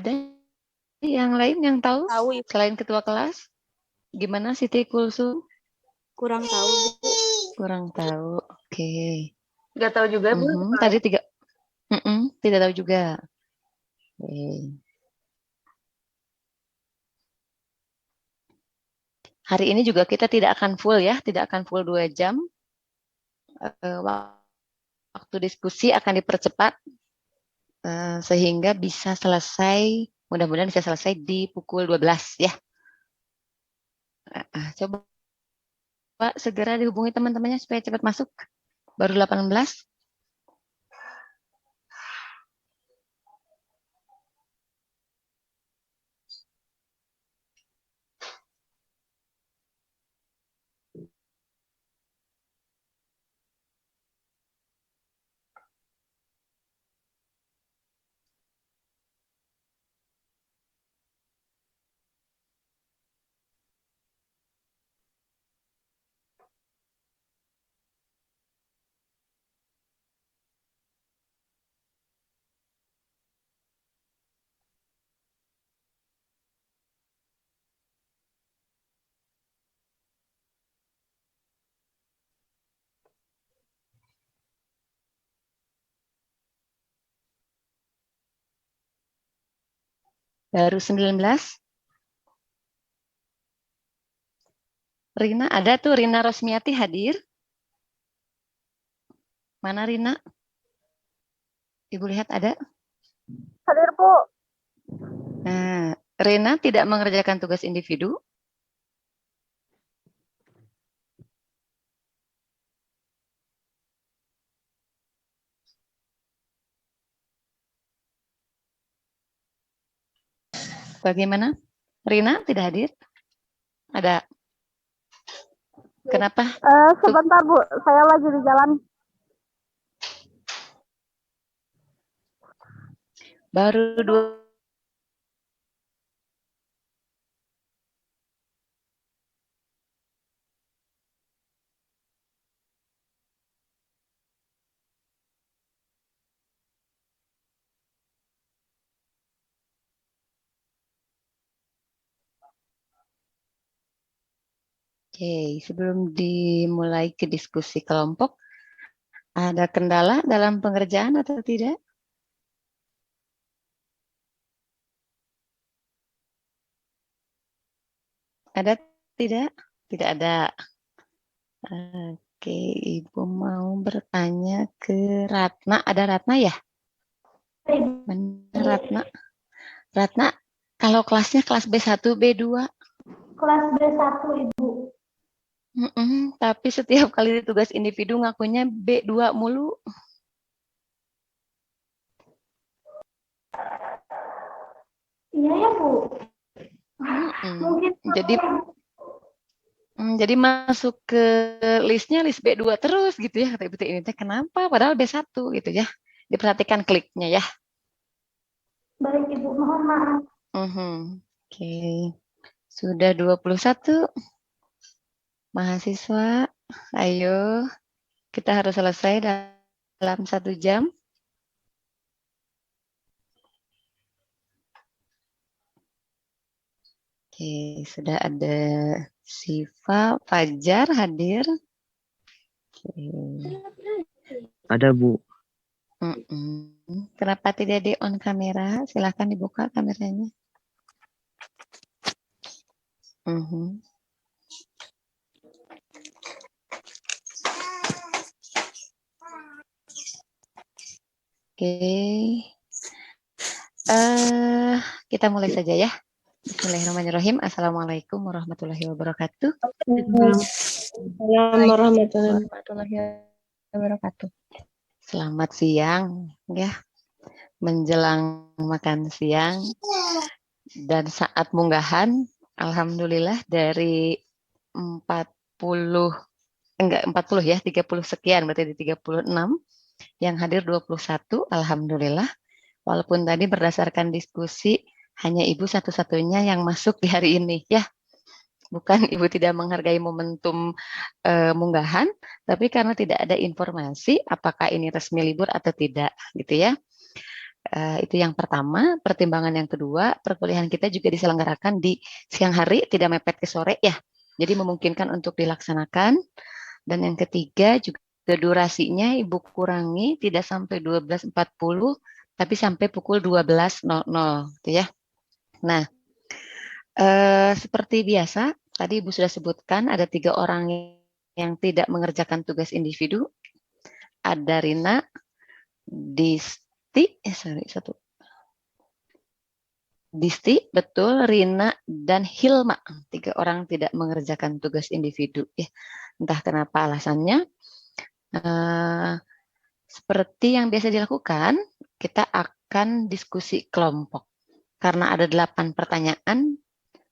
Ada yang lain yang tahu? Tahu, Ibu. Selain ketua kelas? Gimana Siti Kulsum? Kurang tahu, Bu. Kurang tahu. Oke. Nggak tahu juga, Bu. Tadi 3. Tidak tahu juga. Oke. Hari ini juga kita tidak akan full ya, tidak akan full 2 jam. Waktu diskusi akan dipercepat sehingga bisa selesai, mudah-mudahan bisa selesai di pukul 12 ya. Coba segera dihubungi teman-temannya supaya cepat masuk. Baru 18. Baru 19. Rina ada tuh, Rina Rosmiati hadir. Mana Rina? Ibu lihat ada? Hadir, Bu. Nah, Rina tidak mengerjakan tugas individu. Bagaimana? Rina tidak hadir? Ada. Kenapa? Sebentar, Bu. Saya lagi di jalan. Baru 2. Oke, sebelum dimulai ke diskusi kelompok, ada kendala dalam pengerjaan atau tidak? Ada tidak? Tidak ada. Oke, Ibu mau bertanya ke Ratna. Ada Ratna ya? Mana Ratna? Ratna, kalau kelasnya kelas B1, B2? Kelas B1, Ibu. Tapi setiap kali tugas individu ngakunya B2 mulu. Iya ya, Bu. Mungkin jadi masuk ke listnya list B2 terus gitu ya, kata Ibu ini teh kenapa padahal B1 gitu ya. Diperhatikan kliknya ya. Baik, Ibu, mohon maaf. Oke. Sudah 21 mahasiswa. Ayo, kita harus selesai dalam 1 jam. Oke, sudah ada Siva, Fajar hadir. Oke. Ada, Bu. Kenapa tidak di on kamera? Silahkan dibuka kameranya. Oke. Kita mulai saja ya. Bismillahirrahmanirrahim. Assalamualaikum warahmatullahi wabarakatuh. Assalamualaikum warahmatullahi wabarakatuh. Selamat siang ya. Menjelang makan siang dan saat munggahan, alhamdulillah dari 40 ya, 30 sekian berarti di 36 yang hadir 21, alhamdulillah. Walaupun tadi berdasarkan diskusi hanya Ibu satu-satunya yang masuk di hari ini ya. Bukan Ibu tidak menghargai momentum munggahan, tapi karena tidak ada informasi apakah ini resmi libur atau tidak gitu ya. Itu yang pertama. Pertimbangan yang kedua, perkuliahan kita juga diselenggarakan di siang hari, tidak mepet ke sore ya. Jadi memungkinkan untuk dilaksanakan. Dan yang ketiga juga durasinya Ibu kurangi tidak sampai 12.40, tapi sampai pukul 12.00 gitu ya. Nah, seperti biasa, tadi Ibu sudah sebutkan ada 3 orang yang tidak mengerjakan tugas individu. Ada Rina, Disti, betul, Rina, dan Hilma. 3 orang tidak mengerjakan tugas individu. Ya, entah kenapa alasannya. Seperti yang biasa dilakukan, kita akan diskusi kelompok. Karena ada 8 pertanyaan,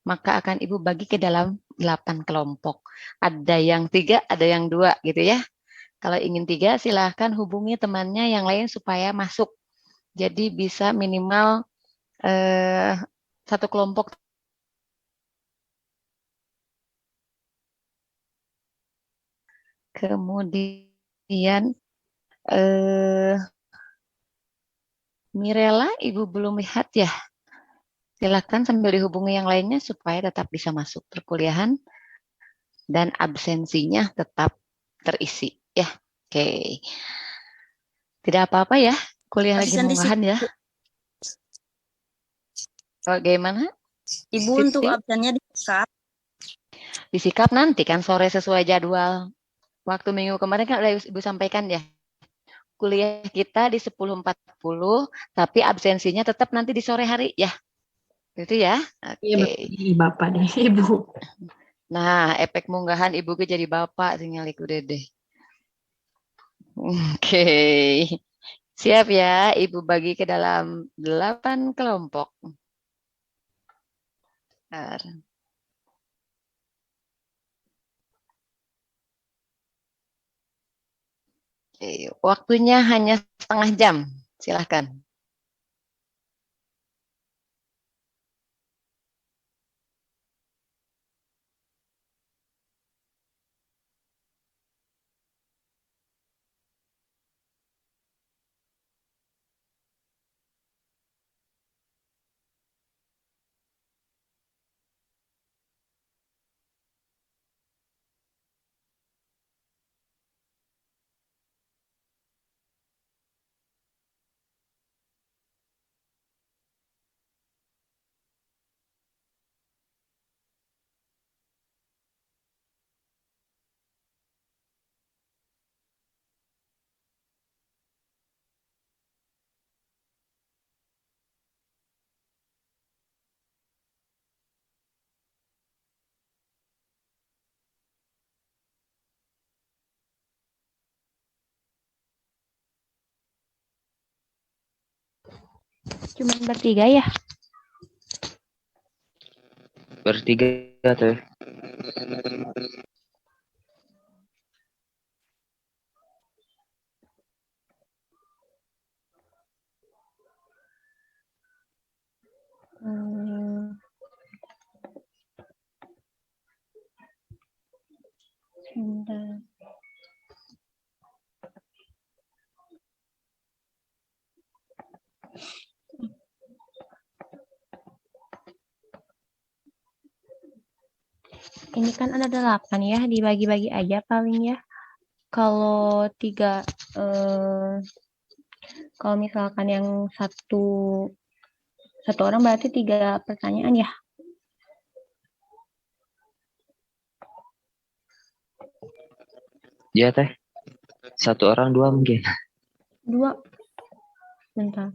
maka akan Ibu bagi ke dalam 8 kelompok. Ada yang 3, ada yang 2 gitu ya. Kalau ingin 3, silahkan hubungi temannya yang lain supaya masuk. Jadi bisa minimal 1 kelompok. Kemudian Mirella, Ibu belum lihat ya. Silakan sambil dihubungi yang lainnya supaya tetap bisa masuk perkuliahan dan absensinya tetap terisi ya. Oke. Tidak apa-apa ya, kuliah lagi munggahan ya. Bagaimana? Ibu untuk absennya disikap. Disikap nanti kan sore sesuai jadwal. Waktu minggu kemarin kan udah Ibu sampaikan ya. Kuliah kita di 10.40, tapi absensinya tetap nanti di sore hari ya. Itu ya. Iya, Bapak deh, Ibu. Nah, efek munggahan Ibu ke jadi Bapak tinggal ikut Dede. Oke. Siap ya, Ibu bagi ke dalam 8 kelompok. Oke, waktunya hanya setengah jam. Silahkan. Cuma bertiga ya? Bertiga tuh. Ini kan ada 8 ya, dibagi-bagi aja paling ya. Kalau 3, kalau misalkan yang satu orang berarti 3 pertanyaan ya? Ya teh. 1 orang 2 mungkin. 2. Bentar.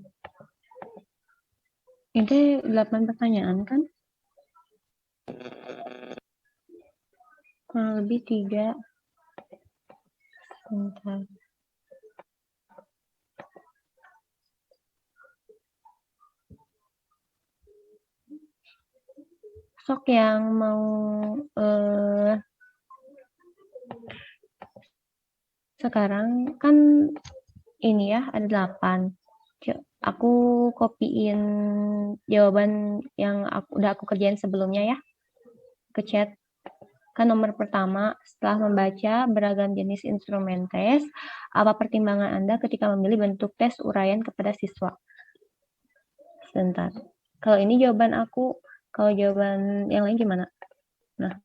Ini 8 pertanyaan kan? Kurang lebih 3. Bentar. Sok yang mau sekarang kan ini ya ada 8. Aku kopiin jawaban yang udah aku kerjain sebelumnya ya ke chat. Kan nomor pertama, setelah membaca beragam jenis instrumen tes, apa pertimbangan Anda ketika memilih bentuk tes uraian kepada siswa? Sebentar. Kalau ini jawaban aku, kalau jawaban yang lain gimana? Nah.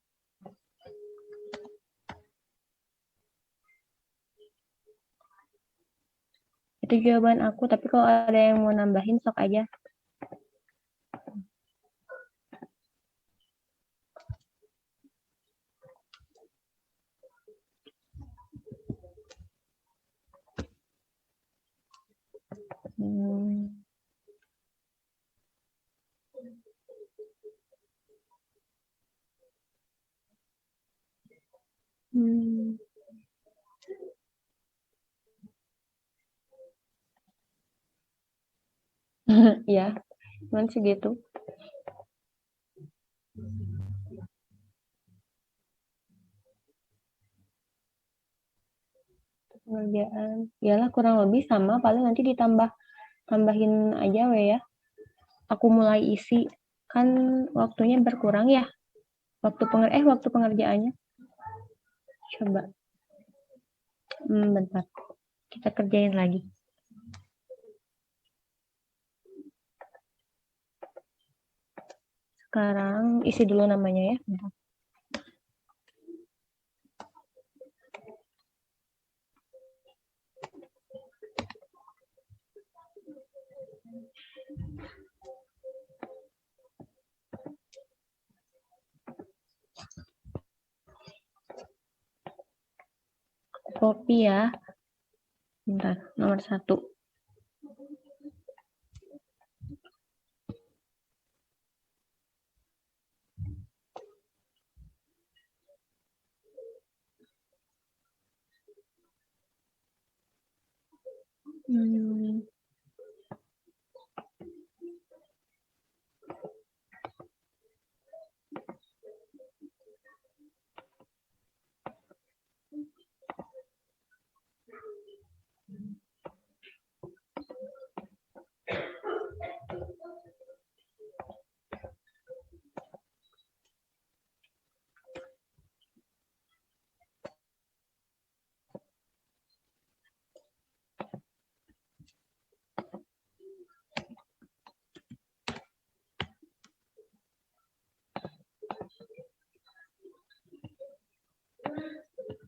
Itu jawaban aku, tapi kalau ada yang mau nambahin sok aja. Hmm. Hmm. Ya, cuman segitu. Pengerjaan, yalah kurang lebih sama, paling nanti tambahin aja ya. Aku mulai isi, kan waktunya berkurang ya. Waktu pengerjaannya. Coba. Bentar. Kita kerjain lagi. Sekarang isi dulu namanya ya. Bentar. Copy ya. Bentar, nomor 1.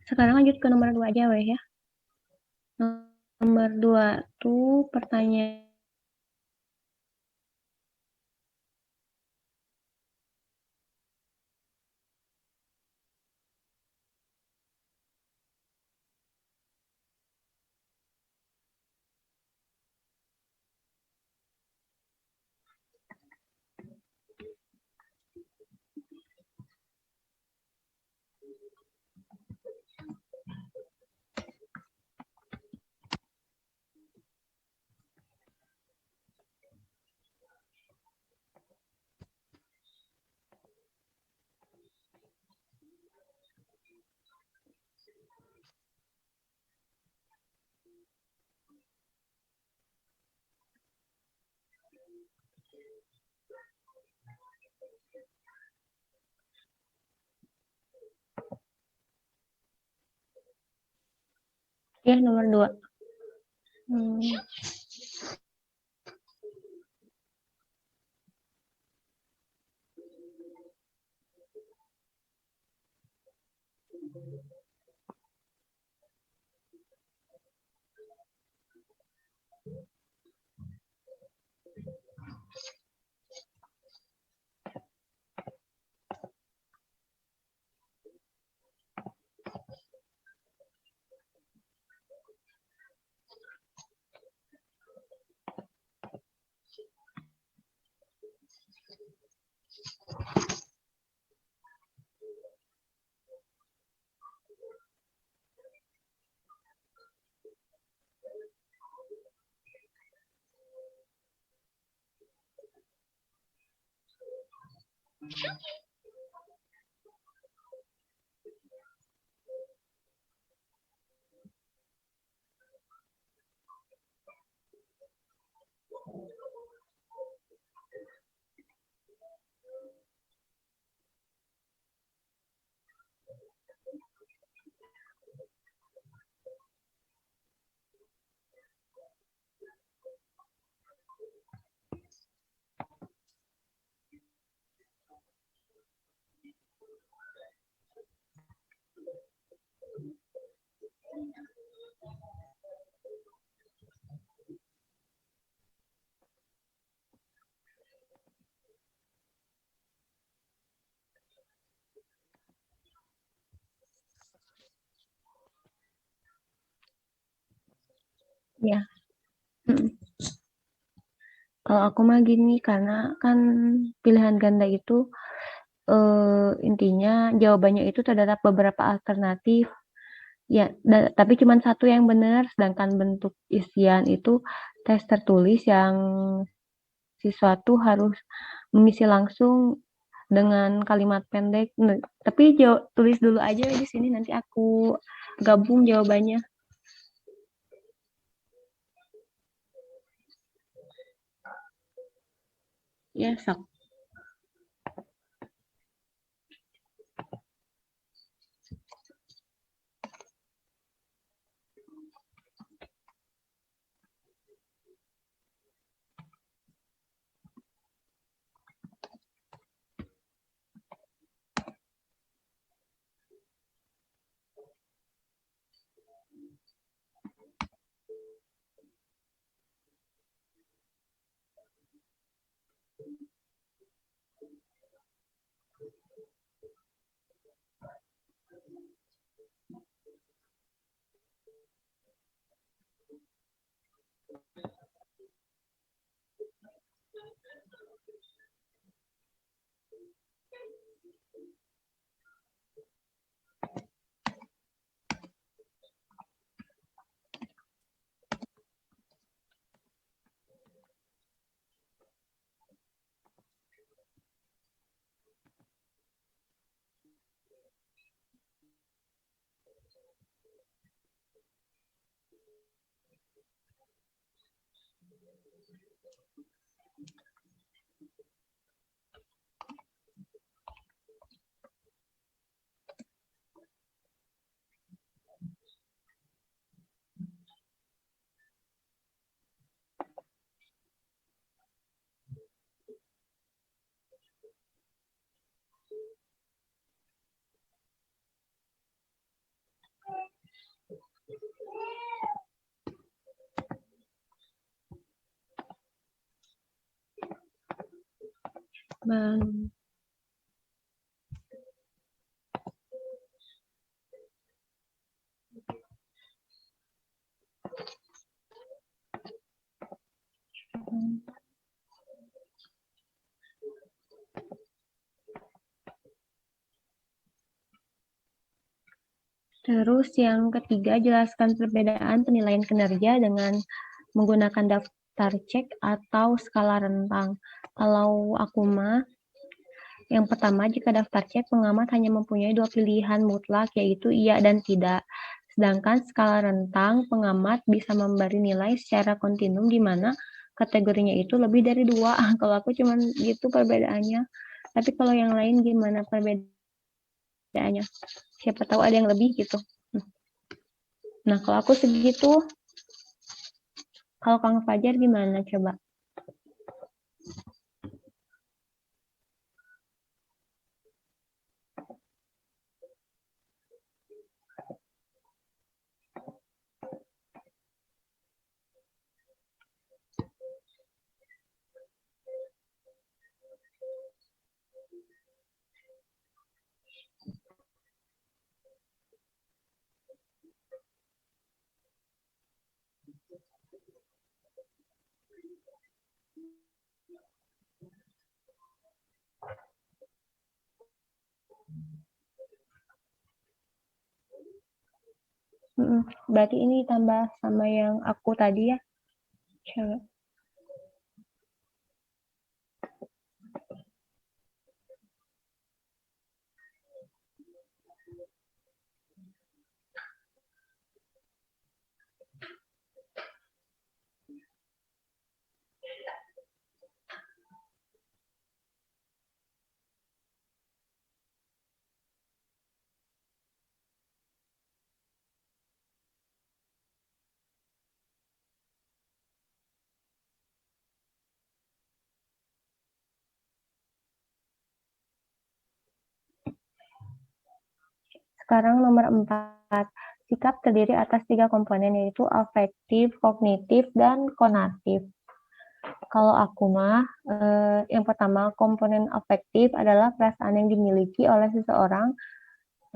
Sekarang lanjut ke nomor 2 aja ya. Nomor 2 tuh pertanyaan. Ya, nomor 2. Ya. Kalau aku mah gini, karena kan pilihan ganda itu intinya jawabannya itu terdapat beberapa alternatif. Ya, tapi cuma satu yang benar, sedangkan bentuk isian itu tes tertulis yang siswa tuh harus mengisi langsung dengan kalimat pendek. Nah, tapi tulis dulu aja di sini, nanti aku gabung jawabannya. Ya, sok. Bang. Terus yang ketiga, jelaskan perbedaan penilaian kinerja dengan menggunakan daftar cek atau skala rentang. Kalau aku mah, yang pertama, jika daftar cek, pengamat hanya mempunyai dua pilihan mutlak, yaitu iya dan tidak. Sedangkan skala rentang, pengamat bisa memberi nilai secara kontinum di mana kategorinya itu lebih dari dua. Kalau aku cuman gitu perbedaannya. Tapi kalau yang lain gimana perbedaannya? Siapa tahu ada yang lebih gitu. Nah, kalau aku segitu, kalau Kang Fajar gimana coba? Berarti ini tambah sama yang aku tadi ya. Coba. Sekarang nomor 4. Sikap terdiri atas 3 komponen, yaitu afektif, kognitif, dan konatif. Kalau aku mah, yang pertama komponen afektif adalah perasaan yang dimiliki oleh seseorang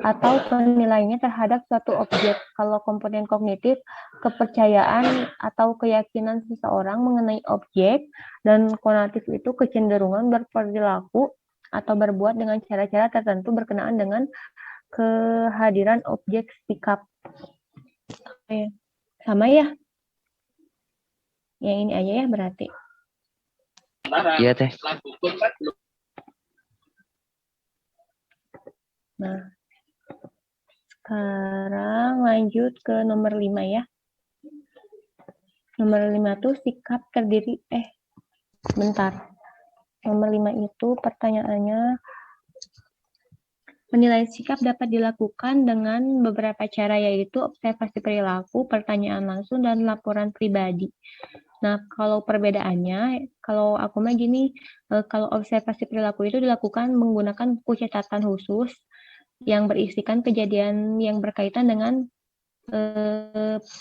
atau penilaiannya terhadap suatu objek. Kalau komponen kognitif, kepercayaan atau keyakinan seseorang mengenai objek, dan konatif itu kecenderungan berperilaku atau berbuat dengan cara-cara tertentu berkenaan dengan kehadiran objek sikap. Oke. Sama ya? Yang ini aja ya berarti. Iya teh. Nah, sekarang lanjut ke nomor 5 ya. Nomor 5 tuh sikap terdiri, bentar. Nomor 5 itu pertanyaannya, penilaian sikap dapat dilakukan dengan beberapa cara, yaitu observasi perilaku, pertanyaan langsung, dan laporan pribadi. Nah, kalau perbedaannya, kalau aku mah gini, kalau observasi perilaku itu dilakukan menggunakan buku catatan khusus yang berisikan kejadian yang berkaitan dengan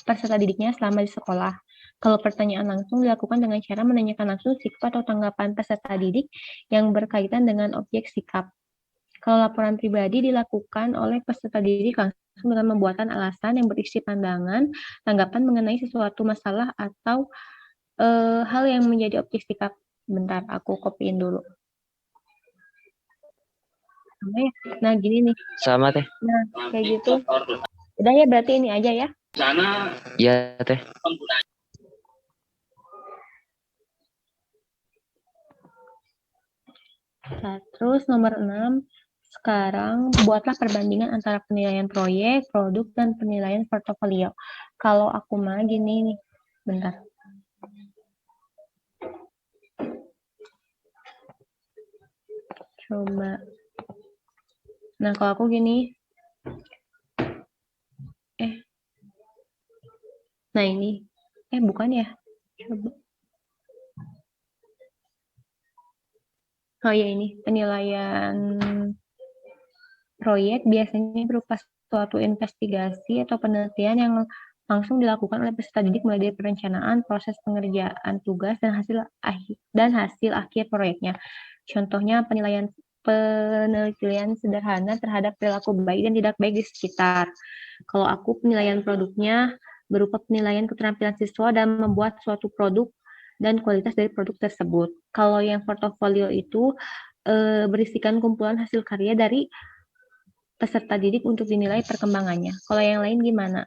peserta didiknya selama di sekolah. Kalau pertanyaan langsung dilakukan dengan cara menanyakan langsung sikap atau tanggapan peserta didik yang berkaitan dengan objek sikap. Kalau laporan pribadi dilakukan oleh peserta didik langsung dengan membuatkan alasan yang berisi pandangan, tanggapan mengenai sesuatu masalah atau hal yang menjadi objek sikap. Bentar, aku kopiin dulu. Nah, gini nih. Sama teh. Nah, kayak gitu. Udah ya, berarti ini aja ya. Iya teh. Nah, terus nomor 6, sekarang buatlah perbandingan antara penilaian proyek, produk, dan penilaian portofolio. Kalau aku mah gini nih, bentar. Coba. Nah, kalau aku gini. Nah ini. Bukan ya? Coba. Oh ya, ini penilaian proyek biasanya berupa suatu investigasi atau penelitian yang langsung dilakukan oleh peserta didik mulai dari perencanaan, proses pengerjaan tugas, dan hasil akhir proyeknya. Contohnya penelitian sederhana terhadap perilaku baik dan tidak baik di sekitar. Kalau aku penilaian produknya berupa penilaian keterampilan siswa dalam membuat suatu produk dan kualitas dari produk tersebut. Kalau yang portofolio itu berisikan kumpulan hasil karya dari peserta didik untuk dinilai perkembangannya. Kalau yang lain gimana?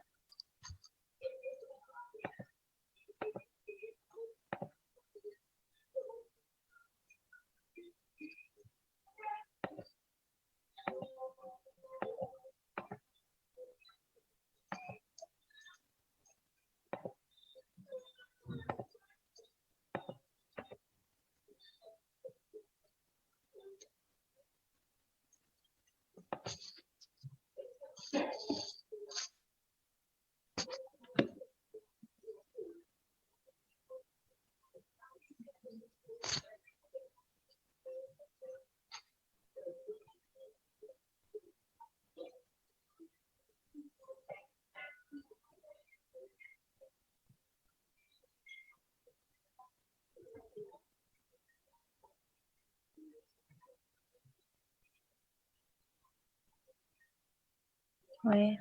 Oh ya.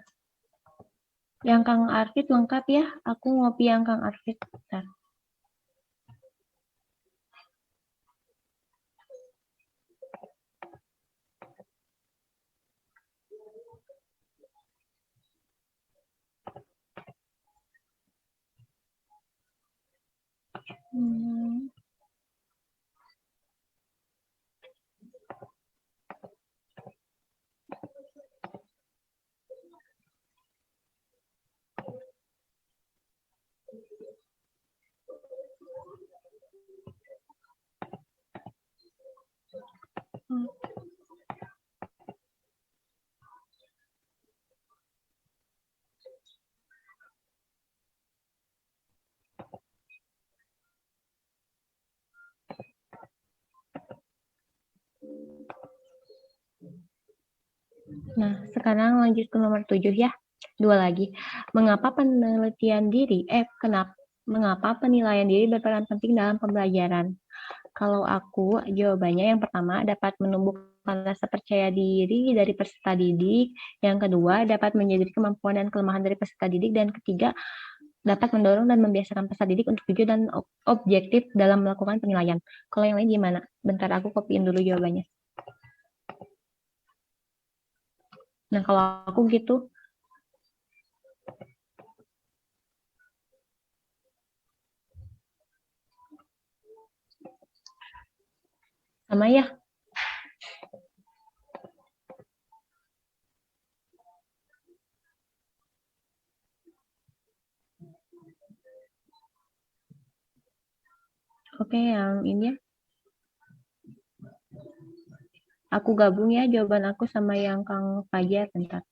Yang Kang Arfit lengkap ya. Aku ngopi yang Kang Arfit. Bentar. Nah, sekarang lanjut ke nomor 7 ya. 2 lagi. Mengapa penilaian diri berperan penting dalam pembelajaran? Kalau aku, jawabannya yang pertama dapat menumbuhkan menumbuhkan rasa percaya diri dari peserta didik. Yang kedua, dapat menjadi kemampuan dan kelemahan dari peserta didik. Dan ketiga, dapat mendorong dan membiasakan peserta didik untuk jujur dan objektif dalam melakukan penilaian. Kalau yang lain gimana? Bentar, aku kopiin dulu jawabannya. Nah, kalau aku gitu, sama ya. Oke, yang ini ya. Aku gabung ya jawaban aku sama yang Kang Fajar, bentar.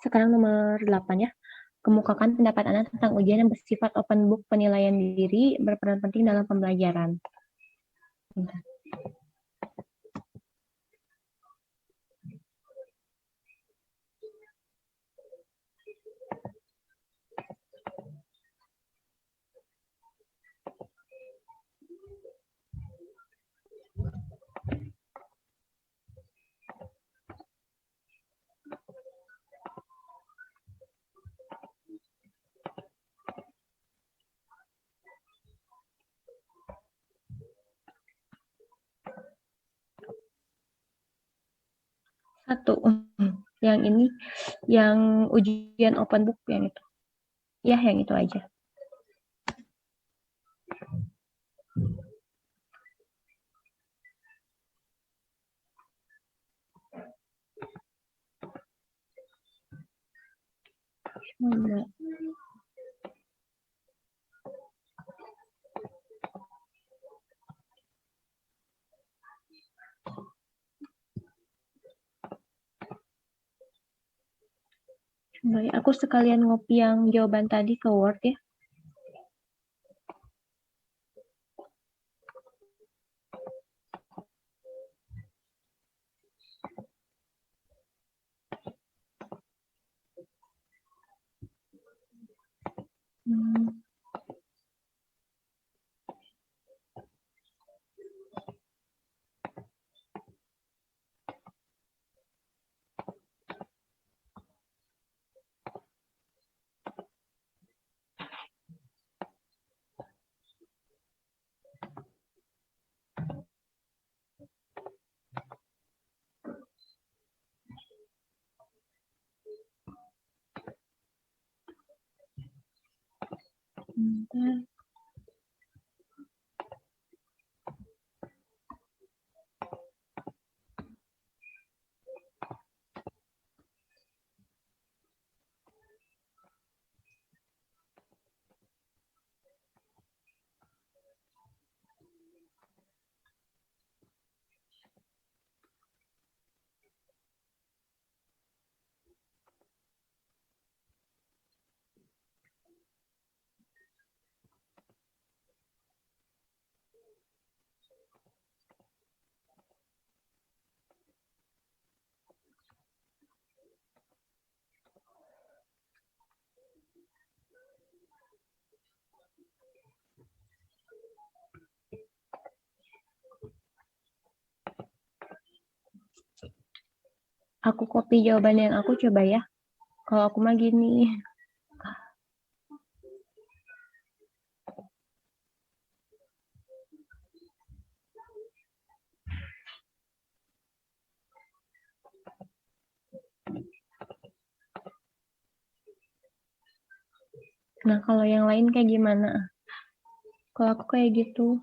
Sekarang nomor 8 ya. Kemukakan pendapat Anda tentang ujian yang bersifat open book penilaian diri berperan penting dalam pembelajaran. Bentar. Satu, yang ini, yang ujian open book yang itu. Ya, yang itu aja. Baik, aku sekalian ngopi yang jawaban tadi ke Word ya. Bentar. Aku copy jawaban yang aku coba ya. Kalau aku mah gini. Nah, kalau yang lain kayak gimana? Kalau aku kayak gitu.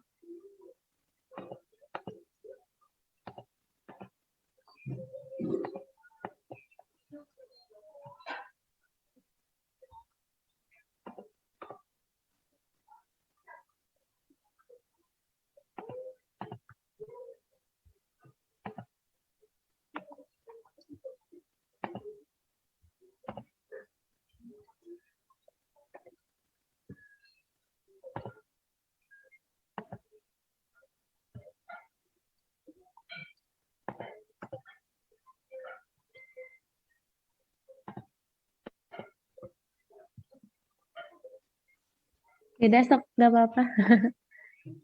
Beda sok, gak apa-apa.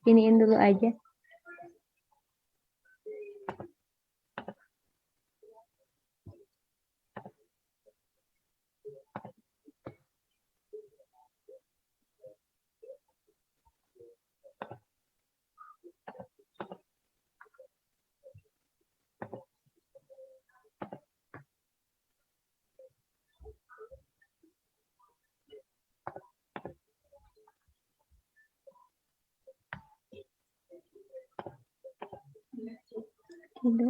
Iniin dulu aja. Gitu.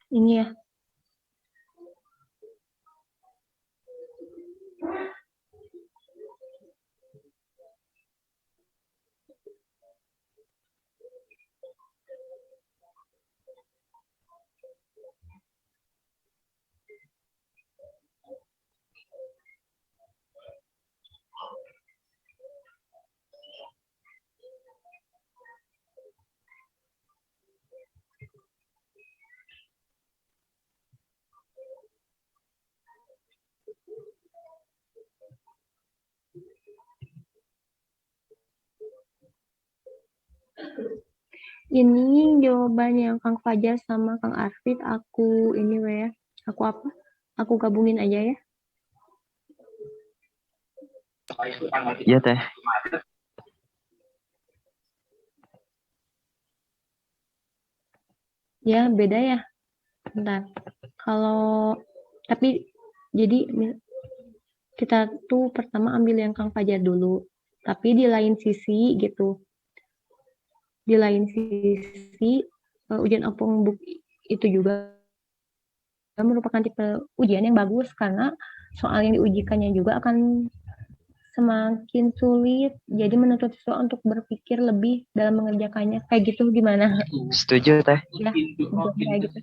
Ini ya. Ini jawaban yang Kang Fajar sama Kang Arfid aku ini ya. Aku apa? Aku gabungin aja ya. Iya teh. Ya, beda ya. Bentar. Kalau tapi jadi kita tuh pertama ambil yang Kang Fajar dulu. Tapi di lain sisi gitu. Di lain sisi ujian opung book itu juga merupakan tipe ujian yang bagus karena soal yang diujikannya juga akan semakin sulit. Jadi menuntut siswa untuk berpikir lebih dalam mengerjakannya. Kayak gitu gimana? Setuju teh. Ya, kayak gitu.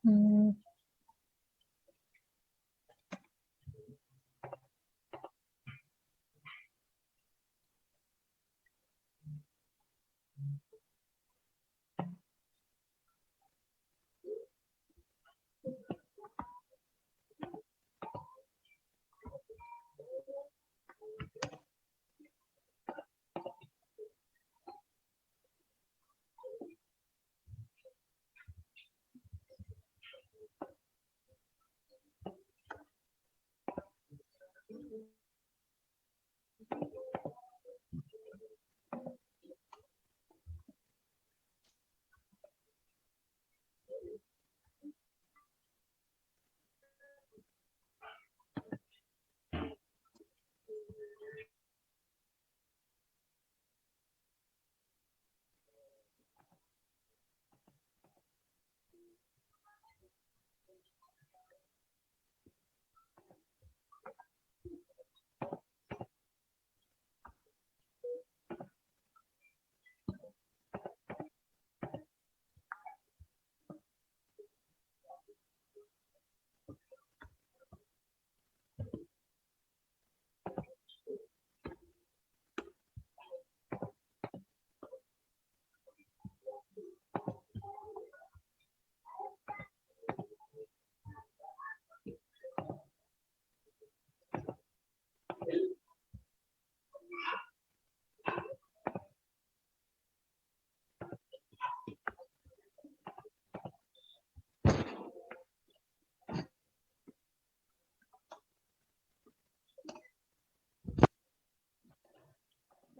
Hmm.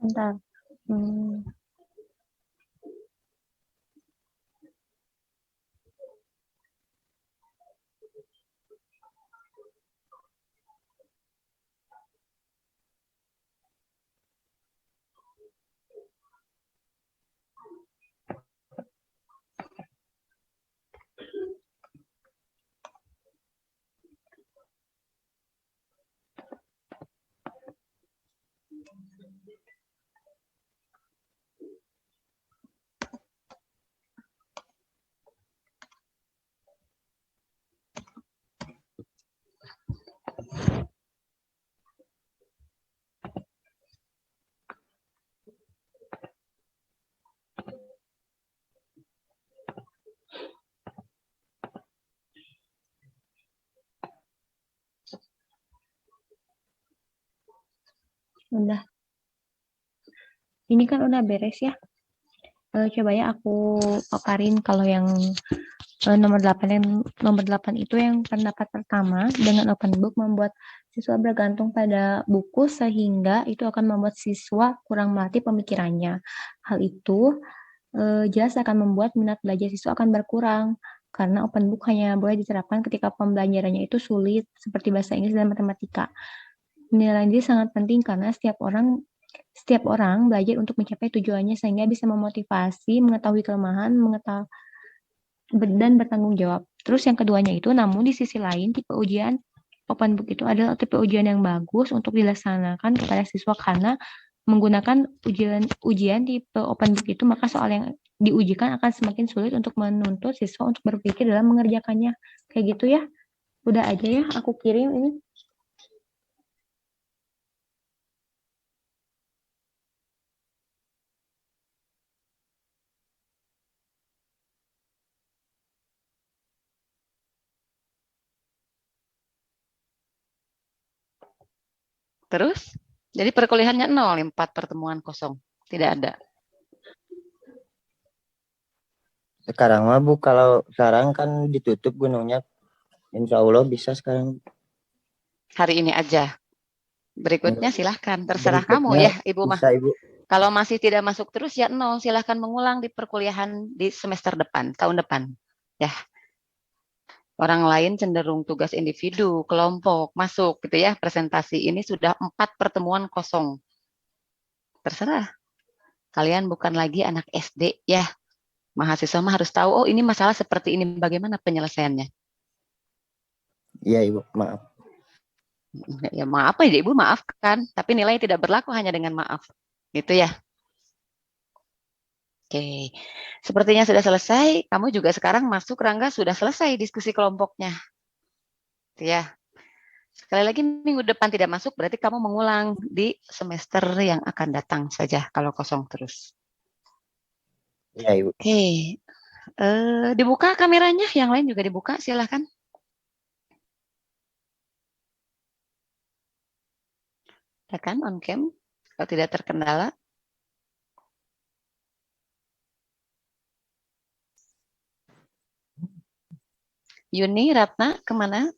Bentar. Udah. Ini kan udah beres ya. Coba ya aku paparin kalau yang nomor 8 itu yang pendapat pertama, dengan open book membuat siswa bergantung pada buku sehingga itu akan membuat siswa kurang melatih pemikirannya. Hal itu jelas akan membuat minat belajar siswa akan berkurang karena open book hanya boleh diterapkan ketika pembelajarannya itu sulit seperti bahasa Inggris dan matematika. Nilai diri sangat penting karena setiap orang belajar untuk mencapai tujuannya sehingga bisa memotivasi, mengetahui kelemahan, dan bertanggung jawab. Terus yang keduanya itu, namun di sisi lain tipe ujian open book itu adalah tipe ujian yang bagus untuk dilaksanakan kepada siswa karena menggunakan ujian tipe open book itu, maka soal yang diujikan akan semakin sulit untuk menuntut siswa untuk berpikir dalam mengerjakannya. Kayak gitu ya. Udah aja ya, aku kirim ini. Terus, jadi perkuliahannya 0, 4 pertemuan kosong. Tidak ada. Sekarang mah Bu, kalau sekarang kan ditutup gunungnya. Insya Allah bisa sekarang. Hari ini aja. Berikutnya silahkan. Terserah kamu ya, Ibu mah. Bisa, Ibu. Kalau masih tidak masuk terus ya 0. Silahkan mengulang di perkuliahan di semester depan, tahun depan. Ya. Orang lain cenderung tugas individu, kelompok, masuk gitu ya. Presentasi ini sudah 4 pertemuan kosong. Terserah. Kalian bukan lagi anak SD ya. Mahasiswa mah harus tahu, oh ini masalah seperti ini, bagaimana penyelesaiannya. Iya Ibu, maaf. Ya maaf aja Ibu, maafkan. Tapi nilai tidak berlaku hanya dengan maaf. Gitu ya. Oke, sepertinya sudah selesai. Kamu juga sekarang masuk, Rangga, sudah selesai diskusi kelompoknya. Ya. Sekali lagi minggu depan tidak masuk, berarti kamu mengulang di semester yang akan datang saja kalau kosong terus. Iya Ibu. Oke, dibuka kameranya, yang lain juga dibuka, silahkan. Tekan on cam kalau tidak terkendala. Yuni, Ratna, kemana?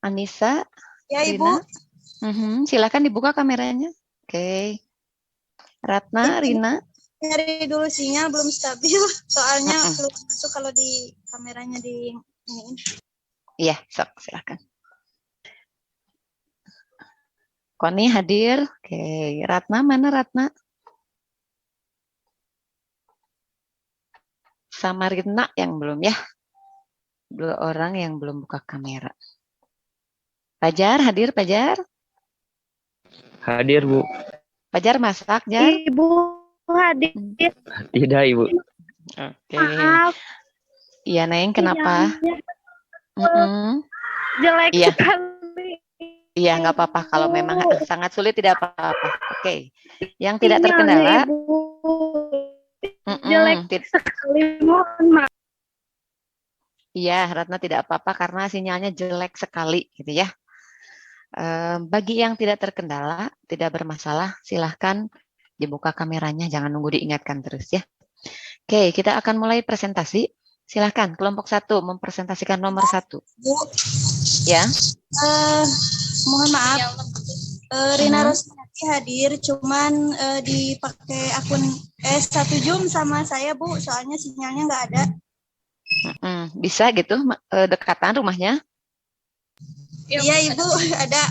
Anissa, Ya, Rina. Ibu. Silakan dibuka kameranya. Oke. Ratna, Rina. Nyari dulu sinyal belum stabil. Soalnya belum masuk kalau di kameranya di ini. Iya, sok, silakan. Koni hadir. Oke, Ratna mana Ratna? Sama Rina yang belum ya. 2 orang yang belum buka kamera. Pajar hadir, Pajar? Hadir, Bu. Pajar masak, Jar? Ibu hadir. Tidak, Ibu. Oke. Maaf. Iya, Neng, kenapa? Jelek Iya. sekali. Iya, nggak apa-apa. Kalau memang sangat sulit, tidak apa-apa. Oke. Yang tidak terkendala. Ibu. Jelek sekali, mohon maaf. Iya, Ratna tidak apa-apa karena sinyalnya jelek sekali, gitu ya. Bagi yang tidak terkendala, tidak bermasalah, silahkan dibuka kameranya, jangan nunggu diingatkan terus ya. Oke, kita akan mulai presentasi. Silahkan, kelompok 1 mempresentasikan nomor 1. Bu. Ya. Mohon maaf. Rina Rosmiati hadir, cuman dipakai akun 1 Zoom sama saya Bu, soalnya sinyalnya nggak ada. Bisa gitu dekatan rumahnya? Iya Ibu, ada.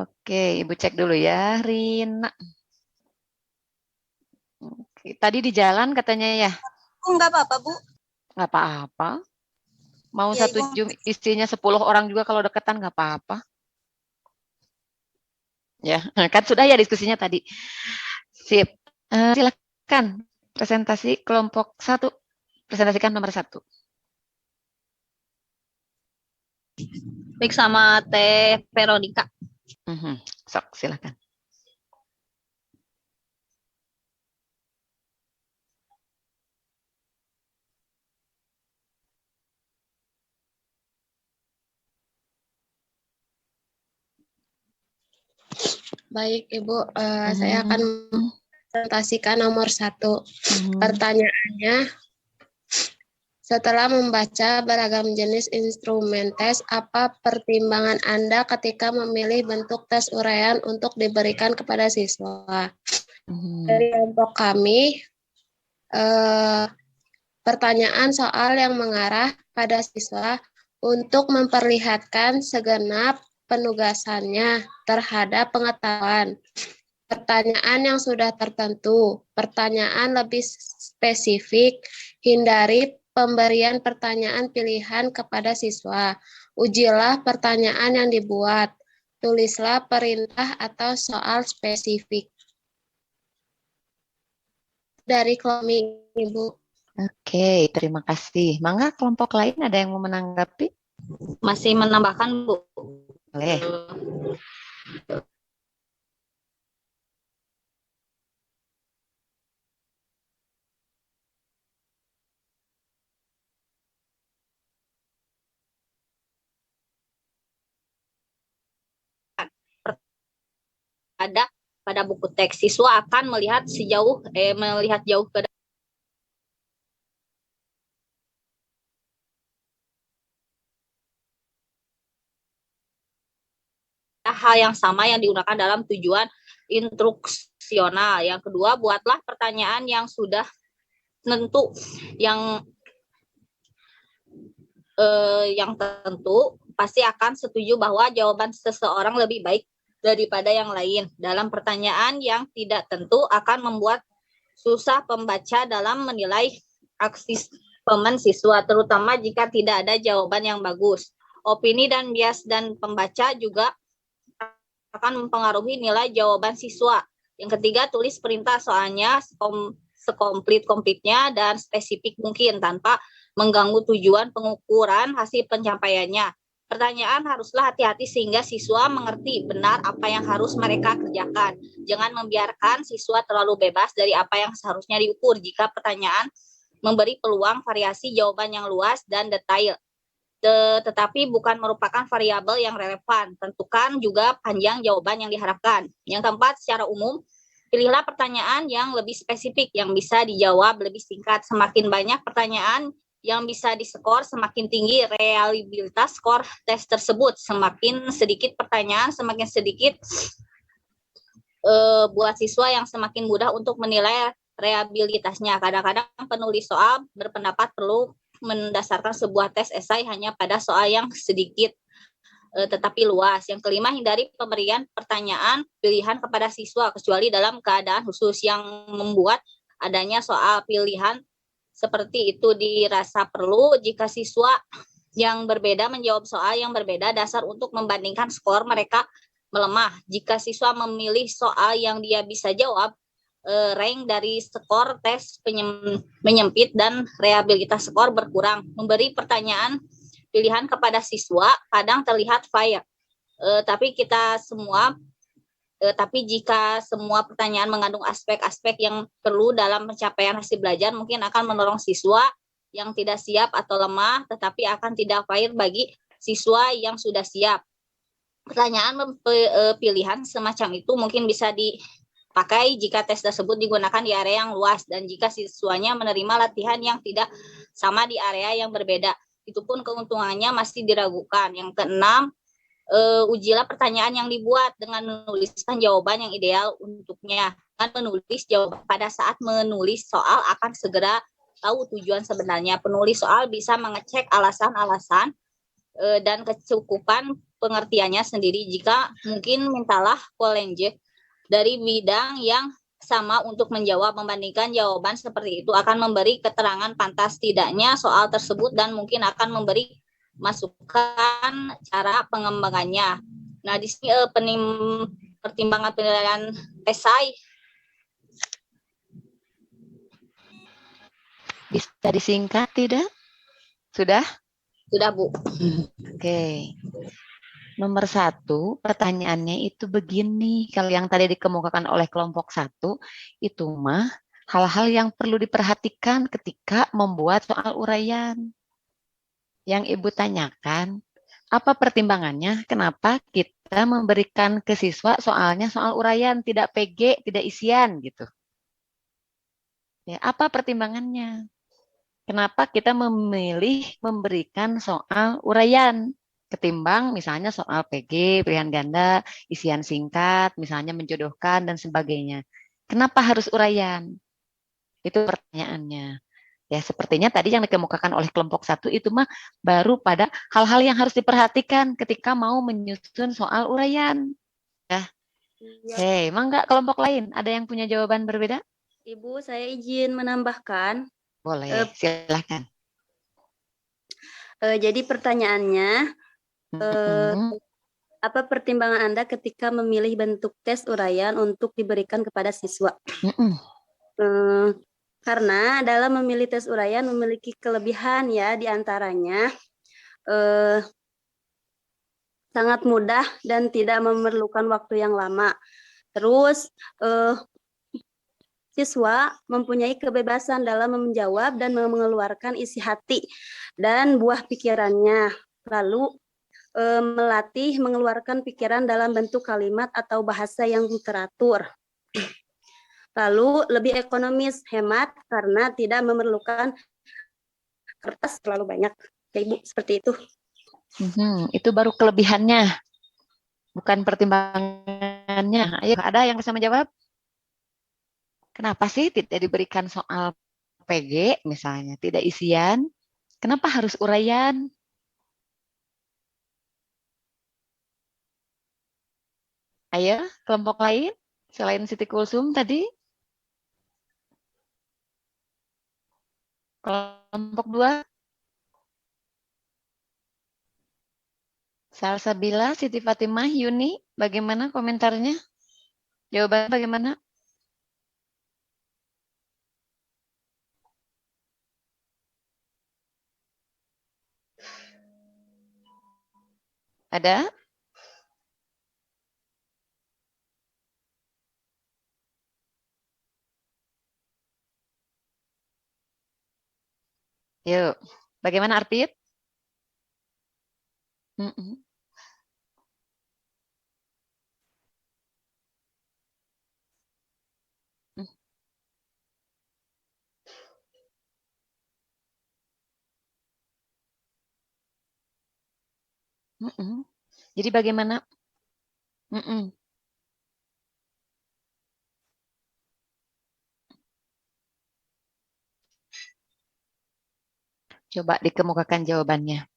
Oke, Ibu cek dulu ya, Rina. Oke, tadi di jalan katanya ya? Nggak apa-apa Bu. Nggak apa-apa. Mau Ya, 1 Ibu. Zoom isinya 10 orang juga kalau deketan nggak apa-apa. Ya, kan sudah ya diskusinya tadi. Sip. Silakan presentasi kelompok 1. Presentasikan nomor 1. Baik, sama Teh Veronica. Sok, silakan. Baik, Ibu. Saya akan presentasikan nomor 1. Pertanyaannya, setelah membaca beragam jenis instrumen tes, apa pertimbangan Anda ketika memilih bentuk tes uraian untuk diberikan kepada siswa? Dari kelompok kami, pertanyaan soal yang mengarah pada siswa untuk memperlihatkan segenap penugasannya terhadap pengetahuan. Pertanyaan yang sudah tertentu, pertanyaan lebih spesifik, hindari pemberian pertanyaan pilihan kepada siswa. Ujilah pertanyaan yang dibuat. Tulislah perintah atau soal spesifik. Dari kami, Ibu. Oke, terima kasih. Mangga kelompok lain ada yang mau menanggapi? Masih menambahkan, Bu. Boleh. Ada pada buku teks, siswa akan melihat melihat jauh ke hal yang sama yang digunakan dalam tujuan instruksional. Yang kedua, buatlah pertanyaan yang sudah tentu, yang tentu pasti akan setuju bahwa jawaban seseorang lebih baik daripada yang lain. Dalam pertanyaan yang tidak tentu akan membuat susah pembaca dalam menilai aksi siswa, terutama jika tidak ada jawaban yang bagus. Opini dan bias dan pembaca juga akan mempengaruhi nilai jawaban siswa. Yang ketiga, tulis perintah soalnya sekomplit-komplitnya dan spesifik mungkin tanpa mengganggu tujuan pengukuran hasil pencapaiannya. Pertanyaan haruslah hati-hati sehingga siswa mengerti benar apa yang harus mereka kerjakan. Jangan membiarkan siswa terlalu bebas dari apa yang seharusnya diukur jika pertanyaan memberi peluang variasi jawaban yang luas dan detail. Tetapi bukan merupakan variabel yang relevan. Tentukan juga panjang jawaban yang diharapkan. Yang keempat, secara umum, pilihlah pertanyaan yang lebih spesifik, yang bisa dijawab lebih singkat. Semakin banyak pertanyaan yang bisa diskor, semakin tinggi reliabilitas skor tes tersebut. Semakin sedikit pertanyaan, semakin sedikit buat siswa yang semakin mudah untuk menilai reliabilitasnya. Kadang-kadang penulis soal berpendapat perlu mendasarkan sebuah tes esai hanya pada soal yang sedikit tetapi luas. Yang kelima, hindari pemberian pertanyaan pilihan kepada siswa kecuali dalam keadaan khusus yang membuat adanya soal pilihan seperti itu dirasa perlu. Jika siswa yang berbeda menjawab soal yang berbeda, dasar untuk membandingkan skor mereka melemah. Jika siswa memilih soal yang dia bisa jawab, rank dari skor tes menyempit dan reliabilitas skor berkurang. Memberi pertanyaan pilihan kepada siswa kadang terlihat fair, tapi jika semua pertanyaan mengandung aspek-aspek yang perlu dalam pencapaian hasil belajar, mungkin akan mendorong siswa yang tidak siap atau lemah, tetapi akan tidak fair bagi siswa yang sudah siap. Pertanyaan pilihan semacam itu mungkin bisa dipakai jika tes tersebut digunakan di area yang luas dan jika siswanya menerima latihan yang tidak sama di area yang berbeda. Itu pun keuntungannya masih diragukan. Yang keenam, ujilah pertanyaan yang dibuat dengan menuliskan jawaban yang ideal untuknya. Dengan menulis jawaban pada saat menulis soal akan segera tahu tujuan sebenarnya. Penulis soal bisa mengecek alasan-alasan dan kecukupan pengertiannya sendiri. Jika mungkin mintalah kolenjek dari bidang yang sama untuk menjawab. Membandingkan jawaban seperti itu akan memberi keterangan pantas tidaknya soal tersebut dan mungkin akan memberi masukan cara pengembangannya. Nah, di sini pertimbangan penilaian esai Bisa disingkat tidak? Sudah? sudah, Bu. Oke. Nomor 1, pertanyaannya itu begini. Kalau yang tadi dikemukakan oleh kelompok 1, itu mah hal-hal yang perlu diperhatikan ketika membuat soal uraian. Yang Ibu tanyakan, apa pertimbangannya? Kenapa kita memberikan ke siswa soalnya soal uraian, tidak PG, tidak isian gitu. Ya, apa pertimbangannya? Kenapa kita memilih memberikan soal uraian ketimbang misalnya soal PG, pilihan ganda, isian singkat, misalnya menjodohkan dan sebagainya. Kenapa harus uraian? Itu pertanyaannya. Ya, sepertinya tadi yang dikemukakan oleh kelompok 1 itu mah baru pada hal-hal yang harus diperhatikan ketika mau menyusun soal uraian. Ya. Hei, emang enggak kelompok lain? Ada yang punya jawaban berbeda? Ibu, saya izin menambahkan. Boleh, silakan. Jadi pertanyaannya, apa pertimbangan Anda ketika memilih bentuk tes uraian untuk diberikan kepada siswa? Karena dalam memilih tes uraian memiliki kelebihan ya, diantaranya sangat mudah dan tidak memerlukan waktu yang lama. Terus siswa mempunyai kebebasan dalam menjawab dan mengeluarkan isi hati dan buah pikirannya. Lalu melatih mengeluarkan pikiran dalam bentuk kalimat atau bahasa yang teratur. Lalu lebih ekonomis, hemat karena tidak memerlukan kertas terlalu banyak. Ya, Ibu, seperti itu. Itu baru kelebihannya, bukan pertimbangannya. Ayo, ada yang bisa menjawab? Kenapa sih tidak diberikan soal PG misalnya, tidak isian? Kenapa harus uraian? Ayo, kelompok lain selain Siti Kulsum tadi? Kelompok 2? Salsabila, Siti Fatimah, Yuni, bagaimana komentarnya? Jawabannya bagaimana? Ada? Yuk, bagaimana Arpit? Jadi bagaimana? Coba dikemukakan jawabannya.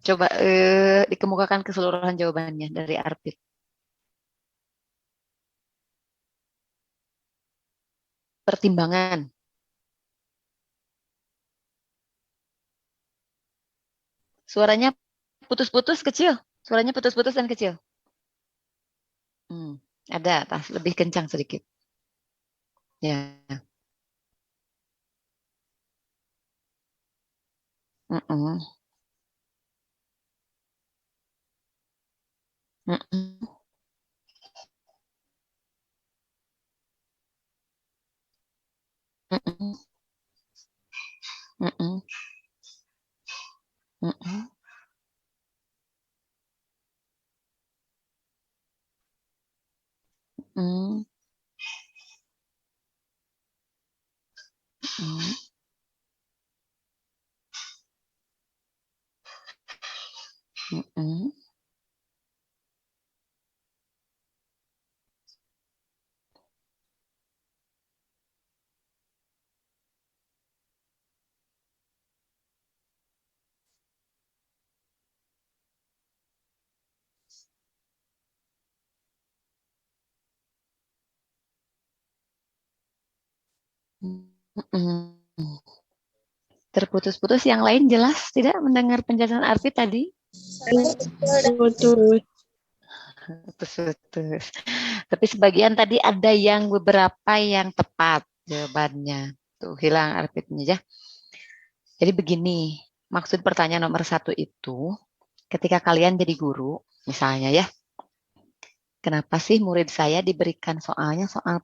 Coba dikemukakan keseluruhan jawabannya dari Arpit. Pertimbangan. Suaranya putus-putus kecil. Suaranya putus-putus dan kecil. Ada, lebih kencang sedikit. Ya. Mm-mm. Terputus-putus, yang lain jelas tidak mendengar penjelasan Arfi tadi? Putus. Putus-putus. Tapi sebagian tadi ada yang beberapa yang tepat jawabannya. Tuh, hilang Arfinya ya. Jadi begini, maksud pertanyaan nomor 1 itu, ketika kalian jadi guru, misalnya ya, kenapa sih murid saya diberikan soalnya soal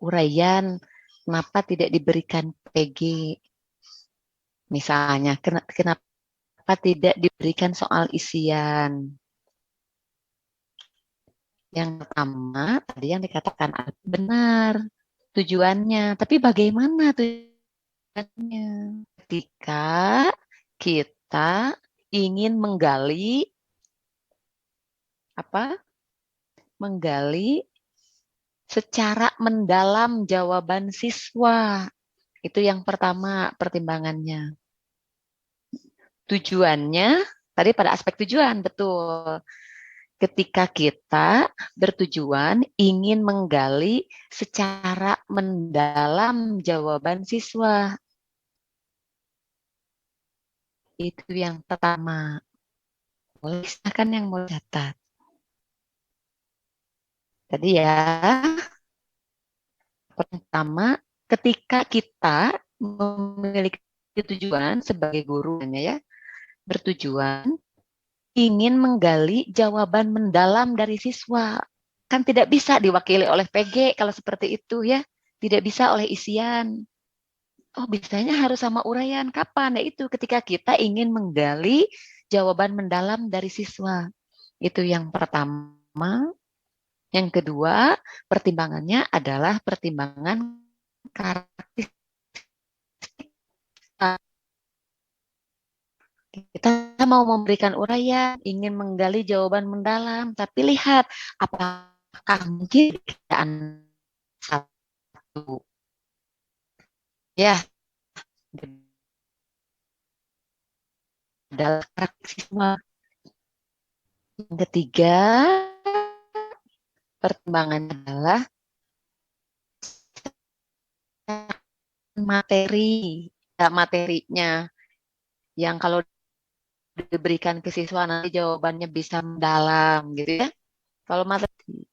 uraian, kenapa tidak diberikan PG? Misalnya, kenapa tidak diberikan soal isian? Yang pertama, tadi yang dikatakan benar tujuannya, tapi bagaimana tujuannya? Ketika kita ingin menggali apa? Menggali secara mendalam jawaban siswa. Itu yang pertama pertimbangannya. Tujuannya, tadi pada aspek tujuan, betul. Ketika kita bertujuan ingin menggali secara mendalam jawaban siswa. Itu yang pertama. Boleh silakan yang mau catat. Tadi ya, pertama, ketika kita memiliki tujuan sebagai guru, ya, bertujuan ingin menggali jawaban mendalam dari siswa. Kan tidak bisa diwakili oleh PG kalau seperti itu ya. Tidak bisa oleh isian. Oh, bisanya harus sama uraian. Kapan? Yaitu ketika kita ingin menggali jawaban mendalam dari siswa. Itu yang pertama. Yang kedua, pertimbangannya adalah pertimbangan karakteristik. Kita mau memberikan uraian, ingin menggali jawaban mendalam, tapi lihat apakah mungkin perbedaan satu ya adalah karakterisme. Yang ketiga, pertimbangannya adalah materi, materinya yang kalau diberikan ke siswa nanti jawabannya bisa mendalam gitu ya. Kalau materi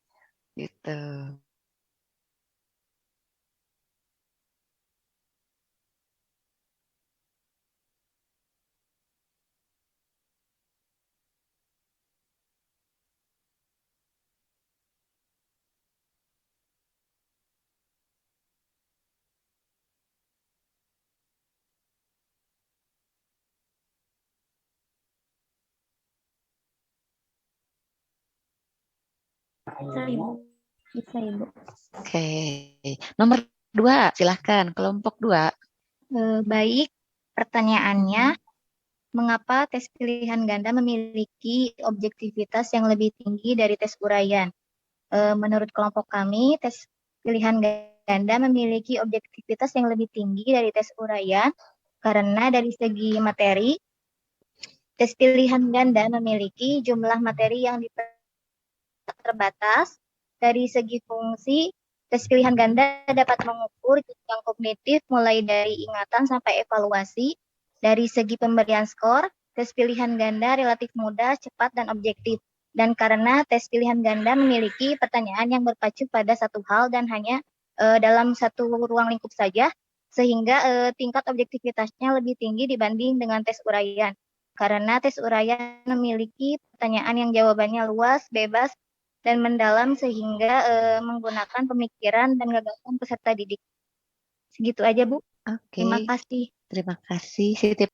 gitu. Bisa Ibu. Bisa Ibu. Oke. Nomor 2, silahkan kelompok 2. Baik, pertanyaannya, mengapa tes pilihan ganda memiliki objektivitas yang lebih tinggi dari tes uraian? Menurut kelompok kami, tes pilihan ganda memiliki objektivitas yang lebih tinggi dari tes uraian karena dari segi materi, tes pilihan ganda memiliki jumlah materi yang terbatas. Dari segi fungsi, tes pilihan ganda dapat mengukur jenjang kognitif mulai dari ingatan sampai evaluasi. Dari segi pemberian skor, tes pilihan ganda relatif mudah, cepat, dan objektif. Dan karena tes pilihan ganda memiliki pertanyaan yang berpacu pada satu hal dan hanya dalam satu ruang lingkup saja, sehingga tingkat objektivitasnya lebih tinggi dibanding dengan tes uraian. Karena tes uraian memiliki pertanyaan yang jawabannya luas, bebas, dan mendalam sehingga menggunakan pemikiran dan gagasan peserta didik. Segitu aja, Bu. Oke. Terima kasih. Terima kasih. Siti.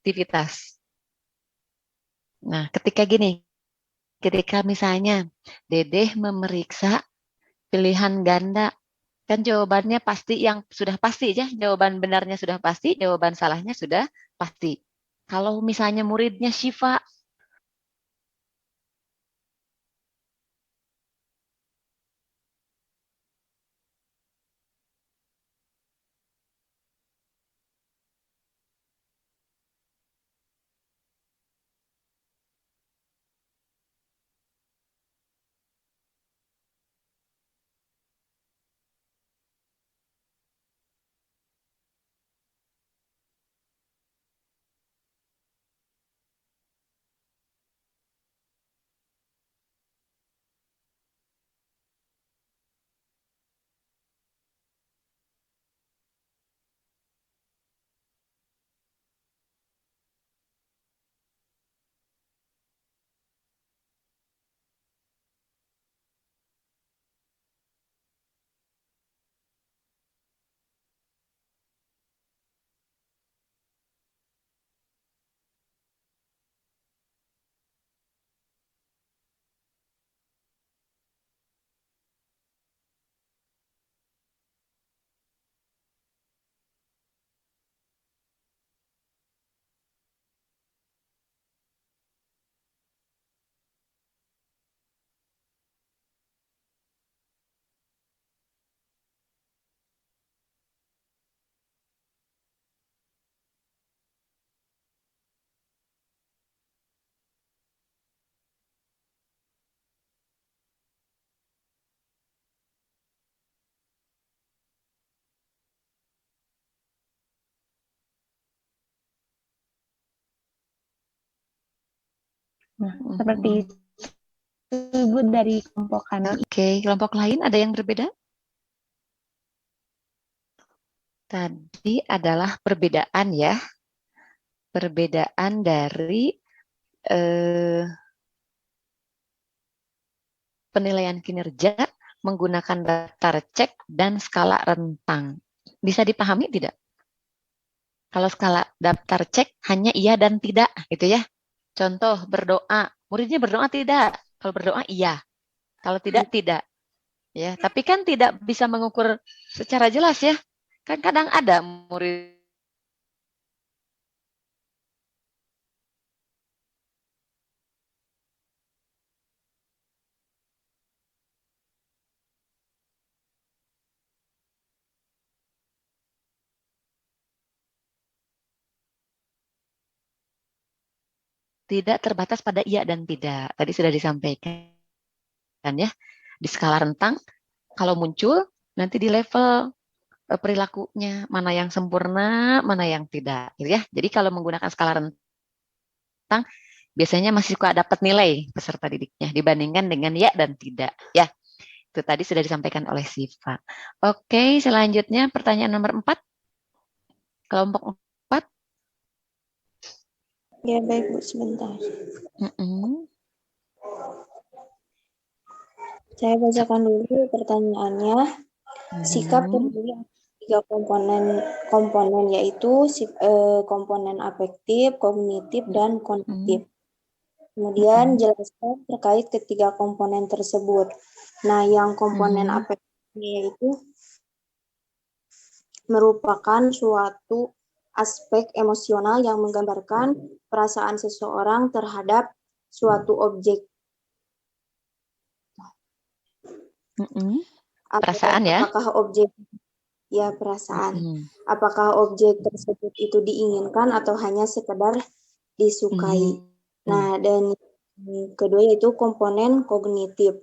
aktivitas. Nah, ketika misalnya Dedeh memeriksa pilihan ganda, kan jawabannya pasti yang sudah pasti ya, jawaban benarnya sudah pasti, jawaban salahnya sudah pasti. Kalau misalnya muridnya Syifa Nah, seperti itu Ibu dari kelompok kami. Oke, kelompok lain ada yang berbeda? Tadi adalah perbedaan ya. Perbedaan dari penilaian kinerja menggunakan daftar cek dan skala rentang. Bisa dipahami tidak? Kalau skala daftar cek hanya iya dan tidak gitu ya. Contoh berdoa, muridnya berdoa tidak. Kalau berdoa iya. Kalau tidak tidak. Ya, tapi kan tidak bisa mengukur secara jelas ya. Kan kadang ada murid tidak terbatas pada iya dan tidak. Tadi sudah disampaikan ya. Di skala rentang, kalau muncul nanti di level perilakunya, mana yang sempurna, mana yang tidak. Gitu ya. Jadi kalau menggunakan skala rentang, biasanya masih suka dapat nilai peserta didiknya dibandingkan dengan ya dan tidak. Ya, itu tadi sudah disampaikan oleh Siva. Oke, selanjutnya pertanyaan nomor 4. Kelompok 4. Ya baik Bu, sebentar. Saya bacakan dulu pertanyaannya. Sikap terdiri tiga komponen yaitu komponen afektif, kognitif, dan kognitif. Kemudian jelaskan terkait ketiga komponen tersebut. Nah, yang komponen afektifnya itu merupakan suatu aspek emosional yang menggambarkan perasaan seseorang terhadap suatu objek. Perasaan ya? Apakah objek perasaan. Apakah objek tersebut itu diinginkan atau hanya sekedar disukai. Nah, dan kedua yaitu komponen kognitif,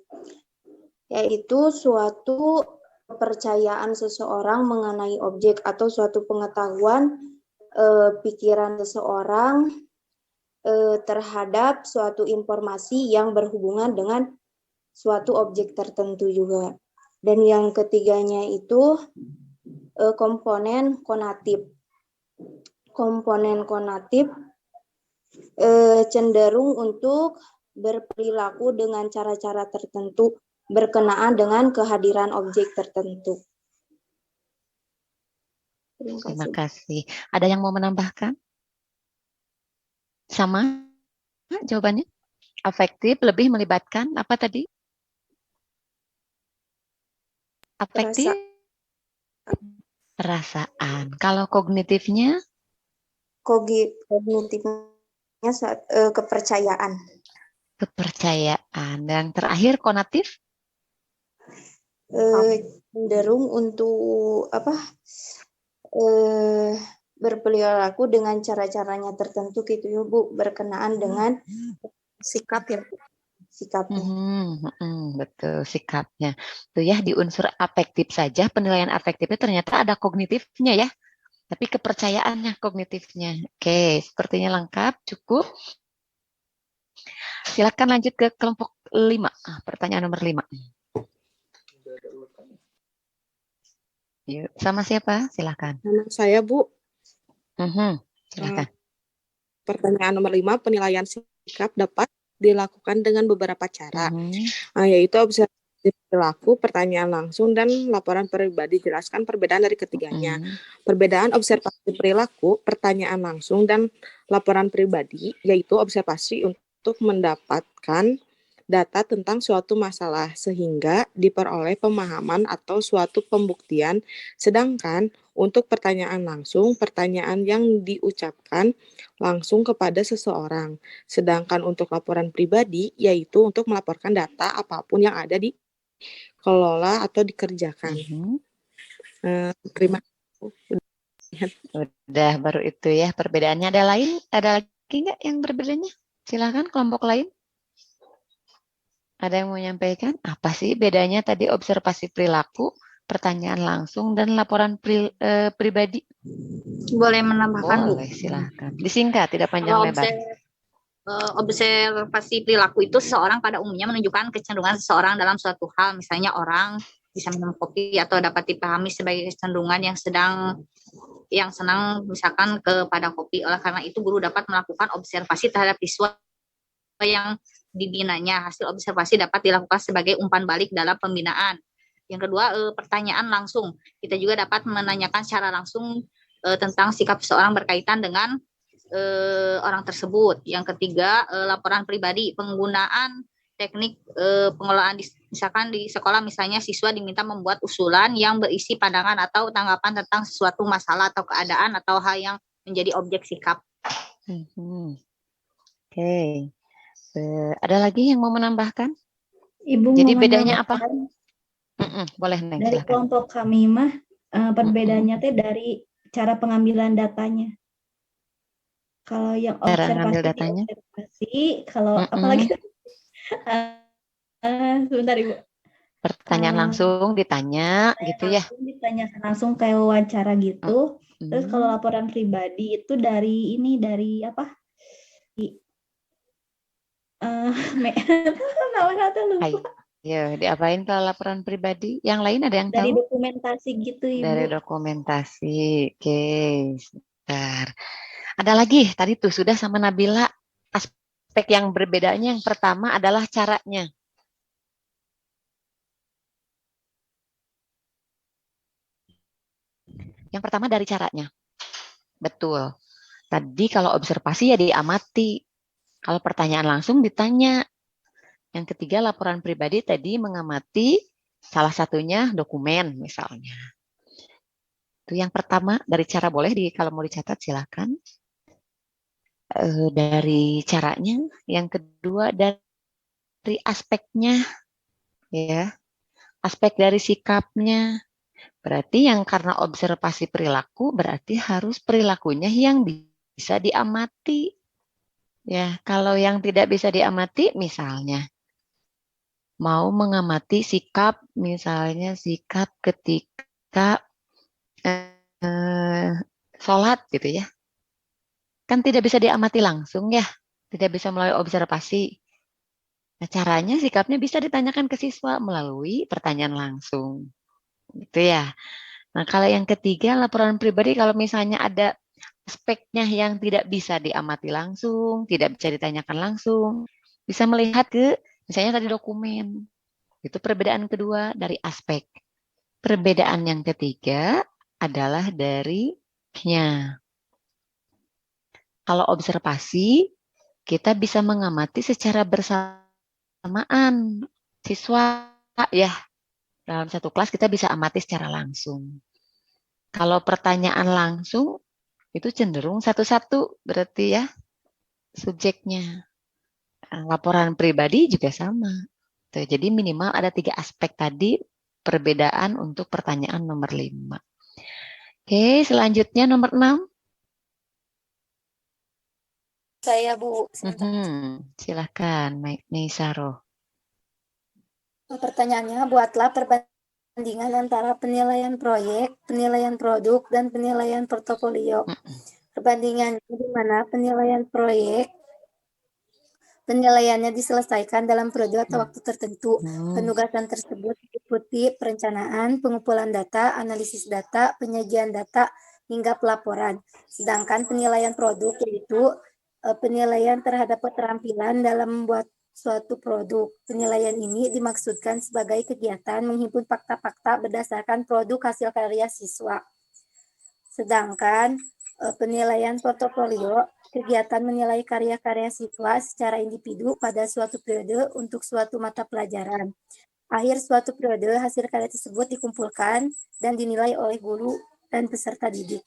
yaitu suatu kepercayaan seseorang mengenai objek atau suatu pengetahuan pikiran seseorang terhadap suatu informasi yang berhubungan dengan suatu objek tertentu juga. Dan yang ketiganya itu komponen konatif. Komponen konatif cenderung untuk berperilaku dengan cara-cara tertentu berkenaan dengan kehadiran objek tertentu. Terima kasih. Ada yang mau menambahkan? Sama jawabannya? Afektif lebih melibatkan apa tadi? Afektif perasaan. Kalau kognitifnya? Kognitifnya kepercayaan. Kepercayaan. Dan terakhir konatif? Cenderung untuk berperilaku dengan cara-caranya tertentu gitu ya Bu, berkenaan dengan sikap ya Bu. Sikapnya. Betul, sikapnya. Tuh ya, di unsur afektif saja, penilaian afektifnya ternyata ada kognitifnya ya. Tapi kepercayaannya kognitifnya. Oke, sepertinya lengkap, cukup. Silakan lanjut ke kelompok 5. Pertanyaan nomor 5. Yuk, sama siapa? Silakan. Nama saya Bu. Silakan. Pertanyaan nomor 5, penilaian sikap dapat dilakukan dengan beberapa cara, yaitu observasi perilaku, pertanyaan langsung, dan laporan pribadi. Jelaskan perbedaan dari ketiganya. Perbedaan observasi perilaku, pertanyaan langsung, dan laporan pribadi, yaitu observasi untuk mendapatkan data tentang suatu masalah sehingga diperoleh pemahaman atau suatu pembuktian, sedangkan untuk pertanyaan langsung, pertanyaan yang diucapkan langsung kepada seseorang. Sedangkan untuk laporan pribadi, yaitu untuk melaporkan data apapun yang ada dikelola atau dikerjakan. Terima kasih. Udah, baru itu ya perbedaannya. Ada lagi nggak yang berbedanya? Silakan kelompok lain. Ada yang mau menyampaikan? Apa sih bedanya tadi observasi perilaku, pertanyaan langsung, dan laporan pribadi? Boleh menambahkan, Bu? Boleh, silahkan. Disingkat, tidak panjang lebar. Observasi perilaku itu seseorang pada umumnya menunjukkan kecenderungan seseorang dalam suatu hal. Misalnya orang bisa minum kopi atau dapat dipahami sebagai kecenderungan yang senang misalkan kepada kopi. Oleh karena itu guru dapat melakukan observasi terhadap siswa yang dibinanya. Hasil observasi dapat dilakukan sebagai umpan balik dalam pembinaan. Yang kedua, pertanyaan langsung. Kita juga dapat menanyakan secara langsung tentang sikap seseorang berkaitan dengan orang tersebut. Yang ketiga, laporan pribadi. Penggunaan teknik pengelolaan misalkan di sekolah, misalnya siswa diminta membuat usulan yang berisi pandangan atau tanggapan tentang sesuatu masalah atau keadaan atau hal yang menjadi objek sikap. Oke. Ada lagi yang mau menambahkan? Ibu Jadi mau bedanya apa? Boleh, Neng, dari silakan. kelompok kami mah perbedaannya teh dari cara pengambilan datanya. Kalau yang observasi, kalau apalagi sebentar Ibu. Pertanyaan langsung ditanya gitu ya. Ditanya langsung kayak wawancara gitu. Terus kalau laporan pribadi itu dari apa? Ya, diapain kalau laporan pribadi? Yang lain ada yang dari tahu? Dokumentasi gitu, Ibu. Dari dokumentasi. Oke, sebentar. Ada lagi, tadi tuh sudah sama Nabila. Aspek yang berbedanya yang pertama adalah caranya. Yang pertama dari caranya. Betul. Tadi kalau observasi ya diamati. Kalau pertanyaan langsung ditanya. Yang ketiga, laporan pribadi tadi mengamati salah satunya dokumen misalnya. Itu yang pertama dari cara, boleh kalau mau dicatat silakan. Dari caranya, yang kedua dari aspeknya, ya, aspek dari sikapnya. Berarti yang karena observasi perilaku berarti harus perilakunya yang bisa diamati. Ya, kalau yang tidak bisa diamati, misalnya mau mengamati sikap, misalnya sikap ketika sholat gitu ya. Kan tidak bisa diamati langsung ya, tidak bisa melalui observasi. Nah, caranya sikapnya bisa ditanyakan ke siswa melalui pertanyaan langsung. Gitu ya. Nah, kalau yang ketiga, laporan pribadi, kalau misalnya ada aspeknya yang tidak bisa diamati langsung, tidak bisa ditanyakan langsung, bisa melihat ke misalnya tadi dokumen. Itu perbedaan kedua dari aspek. Perbedaan yang ketiga adalah dari nya. Kalau observasi kita bisa mengamati secara bersamaan siswa ya. Dalam satu kelas kita bisa amati secara langsung. Kalau pertanyaan langsung itu cenderung satu-satu berarti ya subjeknya. Laporan pribadi juga sama. Tuh, jadi minimal ada 3 aspek tadi perbedaan untuk pertanyaan nomor 5. Oke, selanjutnya nomor 6. Saya, Bu. Silahkan, Meisaro. Pertanyaannya, buatlah perbandingan antara penilaian proyek, penilaian produk, dan penilaian portofolio. Perbandingannya di mana penilaian proyek, penilaiannya diselesaikan dalam periode atau waktu tertentu. Penugasan tersebut meliputi perencanaan, pengumpulan data, analisis data, penyajian data, hingga pelaporan. Sedangkan penilaian produk yaitu penilaian terhadap keterampilan dalam membuat suatu produk. Penilaian ini dimaksudkan sebagai kegiatan menghimpun fakta-fakta berdasarkan produk hasil karya siswa. Sedangkan penilaian portofolio, kegiatan menilai karya-karya siswa secara individu pada suatu periode untuk suatu mata pelajaran. Akhir suatu periode, hasil karya tersebut dikumpulkan dan dinilai oleh guru dan peserta didik.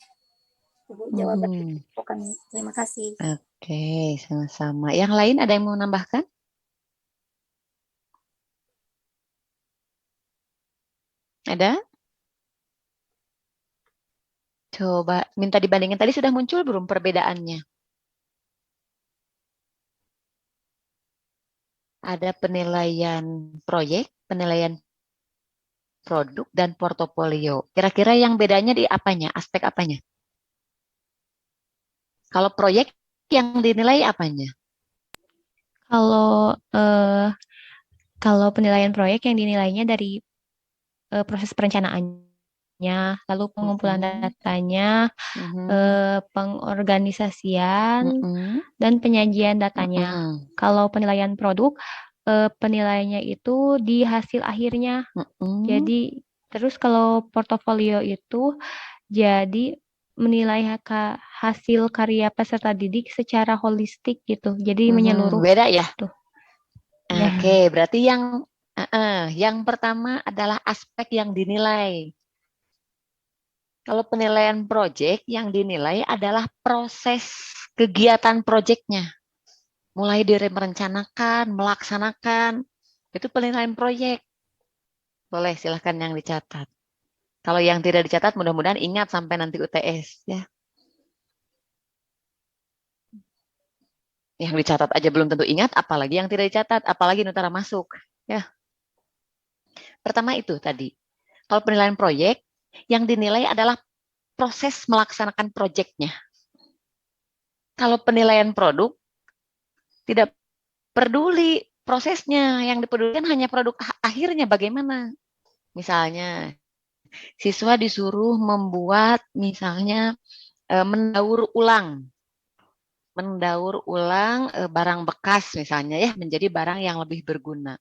Ibu, jawaban kami. Terima kasih. Oke, sama-sama. Yang lain ada yang mau nambahkan? Ada? Coba minta dibandingin. Tadi sudah muncul belum perbedaannya? Ada penilaian proyek, penilaian produk, dan portofolio. Kira-kira yang bedanya di apanya? Aspek apanya? Kalau proyek yang dinilai apanya? Kalau penilaian proyek yang dinilainya dari proses perencanaannya, lalu pengumpulan datanya, pengorganisasian, dan penyajian datanya. Kalau penilaian produk, penilaiannya itu di hasil akhirnya. Jadi terus kalau portofolio itu jadi menilai hasil karya peserta didik secara holistik gitu. Jadi menyeluruh. Beda ya? Tuh. Oke, berarti yang pertama adalah aspek yang dinilai. Kalau penilaian proyek yang dinilai adalah proses kegiatan proyeknya. Mulai dari merencanakan, melaksanakan, itu penilaian proyek. Boleh, silahkan yang dicatat. Kalau yang tidak dicatat, mudah-mudahan ingat sampai nanti UTS. Ya. Yang dicatat aja belum tentu ingat, apalagi yang tidak dicatat, apalagi notara masuk. Ya. Pertama itu tadi. Kalau penilaian proyek, yang dinilai adalah proses melaksanakan proyeknya. Kalau penilaian produk, tidak peduli prosesnya, yang dipedulikan hanya produk akhirnya bagaimana. Misalnya, siswa disuruh membuat misalnya mendaur ulang barang bekas misalnya ya menjadi barang yang lebih berguna.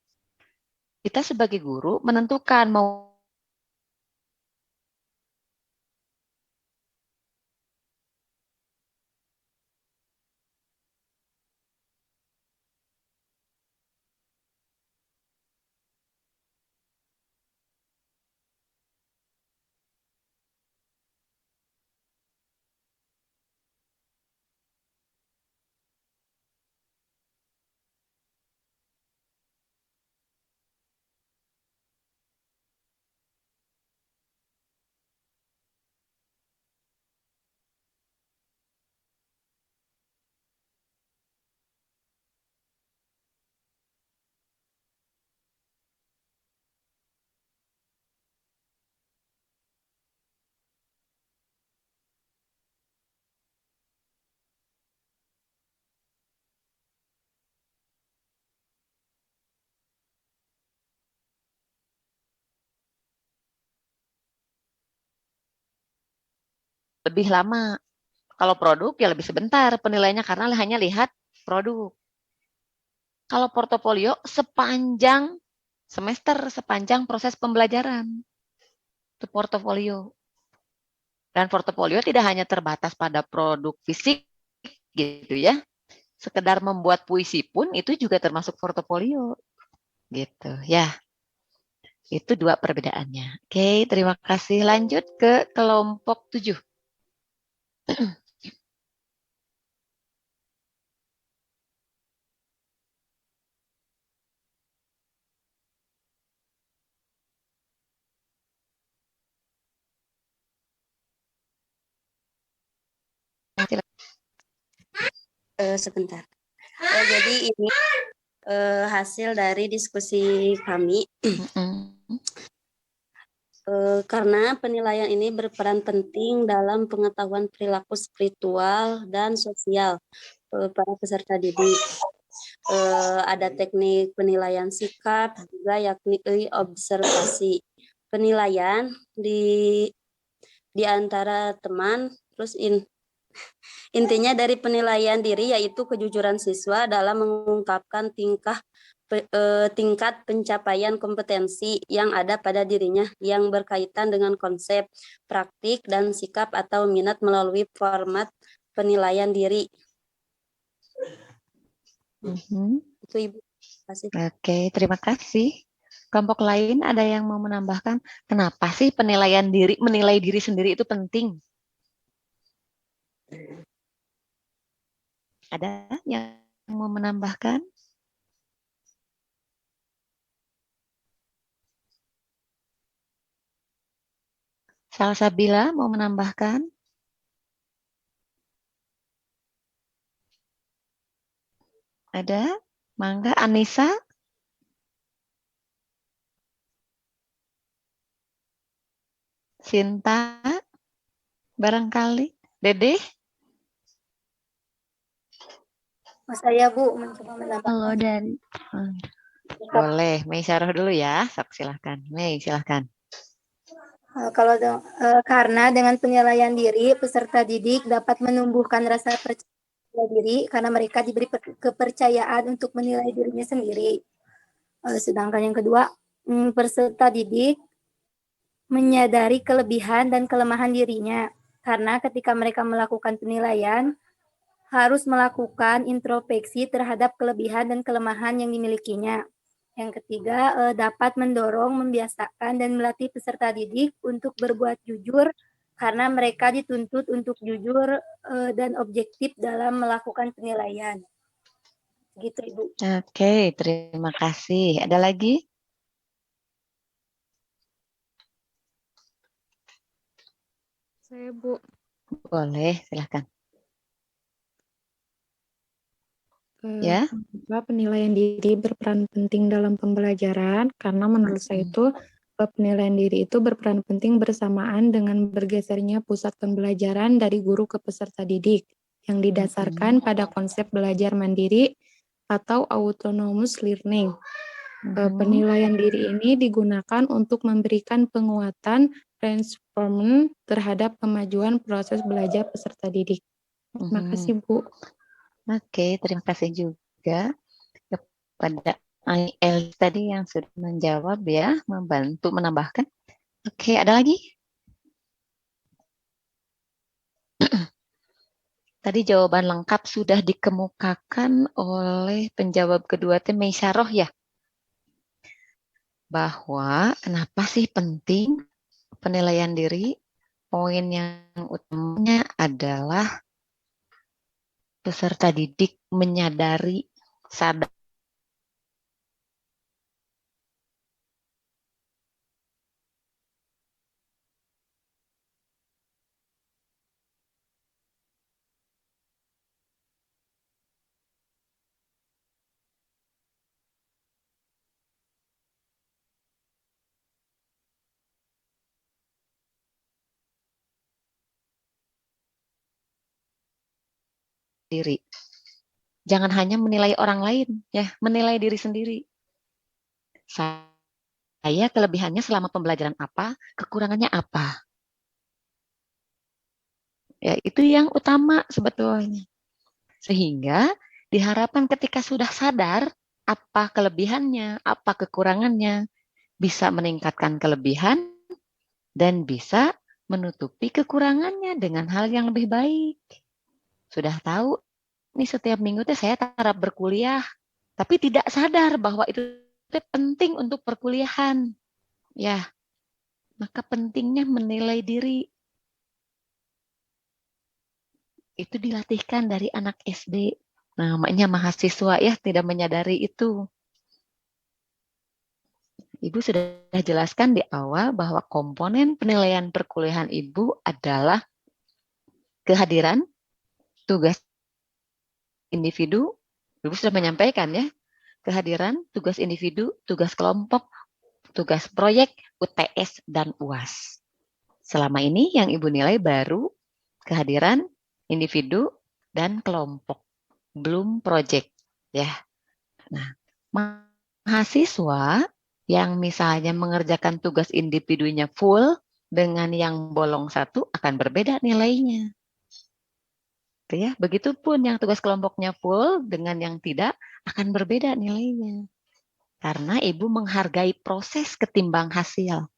Kita sebagai guru menentukan mau lebih lama. Kalau produk ya lebih sebentar penilaiannya karena hanya lihat produk. Kalau portofolio sepanjang semester, sepanjang proses pembelajaran. Itu portofolio. Dan portofolio tidak hanya terbatas pada produk fisik gitu ya. sekedar membuat puisi pun itu juga termasuk portofolio. Gitu ya. Itu dua perbedaannya. Oke, terima kasih. Lanjut ke kelompok 7. Sebentar. Jadi ini hasil dari diskusi kami. Karena penilaian ini berperan penting dalam pengetahuan perilaku spiritual dan sosial para peserta didik. Ada teknik penilaian sikap juga yakni observasi. Penilaian di antara teman, terus intinya dari penilaian diri yaitu kejujuran siswa dalam mengungkapkan tingkat pencapaian kompetensi yang ada pada dirinya yang berkaitan dengan konsep, praktik, dan sikap atau minat melalui format penilaian diri. Itu Ibu. Oke, terima kasih. Kelompok lain ada yang mau menambahkan kenapa sih menilai diri sendiri itu penting? Ada yang mau menambahkan? Salsabila mau menambahkan? Ada? Mangga, Anissa? Sinta? Barangkali? Dede? Saya Bu mencoba menambahkan. Kalau dari Boleh, Mei Syarah dulu ya. Sok, silahkan. Mei, silahkan. Karena dengan penilaian diri, peserta didik dapat menumbuhkan rasa percaya diri karena mereka diberi kepercayaan untuk menilai dirinya sendiri. Sedangkan yang kedua, peserta didik menyadari kelebihan dan kelemahan dirinya karena ketika mereka melakukan penilaian harus melakukan introspeksi terhadap kelebihan dan kelemahan yang dimilikinya. Yang ketiga, dapat mendorong, membiasakan, dan melatih peserta didik untuk berbuat jujur karena mereka dituntut untuk jujur dan objektif dalam melakukan penilaian. Gitu, Ibu. Oke, terima kasih. Ada lagi? Saya, Bu. Boleh, silahkan. Ya. Penilaian diri berperan penting dalam pembelajaran karena menurut saya itu penilaian diri itu berperan penting bersamaan dengan bergesernya pusat pembelajaran dari guru ke peserta didik yang didasarkan pada konsep belajar mandiri atau autonomous learning. Penilaian diri ini digunakan untuk memberikan penguatan reinforcement terhadap kemajuan proses belajar peserta didik. Terima kasih, Bu. Oke, terima kasih juga kepada IL tadi yang sudah menjawab ya, membantu menambahkan. Oke, ada lagi? Tadi jawaban lengkap sudah dikemukakan oleh penjawab kedua Mei Syarah ya. Bahwa kenapa sih penting penilaian diri? Poin yang utamanya adalah peserta didik menyadari, sadar diri. Jangan hanya menilai orang lain, ya, menilai diri sendiri. Saya kelebihannya selama pembelajaran apa, kekurangannya apa. Ya, itu yang utama sebetulnya. Sehingga diharapkan ketika sudah sadar apa kelebihannya, apa kekurangannya, bisa meningkatkan kelebihan dan bisa menutupi kekurangannya dengan hal yang lebih baik. Sudah tahu nih setiap minggu teh saya tarap berkuliah, tapi tidak sadar bahwa itu teh penting untuk perkuliahan. Ya, maka pentingnya menilai diri. Itu dilatihkan dari anak SD. Namanya mahasiswa ya, tidak menyadari itu. Ibu sudah jelaskan di awal bahwa komponen penilaian perkuliahan Ibu adalah kehadiran, tugas individu. Ibu sudah menyampaikan ya, kehadiran, tugas individu, tugas kelompok, tugas proyek, UTS, dan UAS. Selama ini yang Ibu nilai baru kehadiran, individu, dan kelompok. Belum proyek. Ya. Nah, mahasiswa yang misalnya mengerjakan tugas individunya full dengan yang bolong satu akan berbeda nilainya. Itu ya, begitupun yang tugas kelompoknya full dengan yang tidak akan berbeda nilainya. Karena Ibu menghargai proses ketimbang hasil.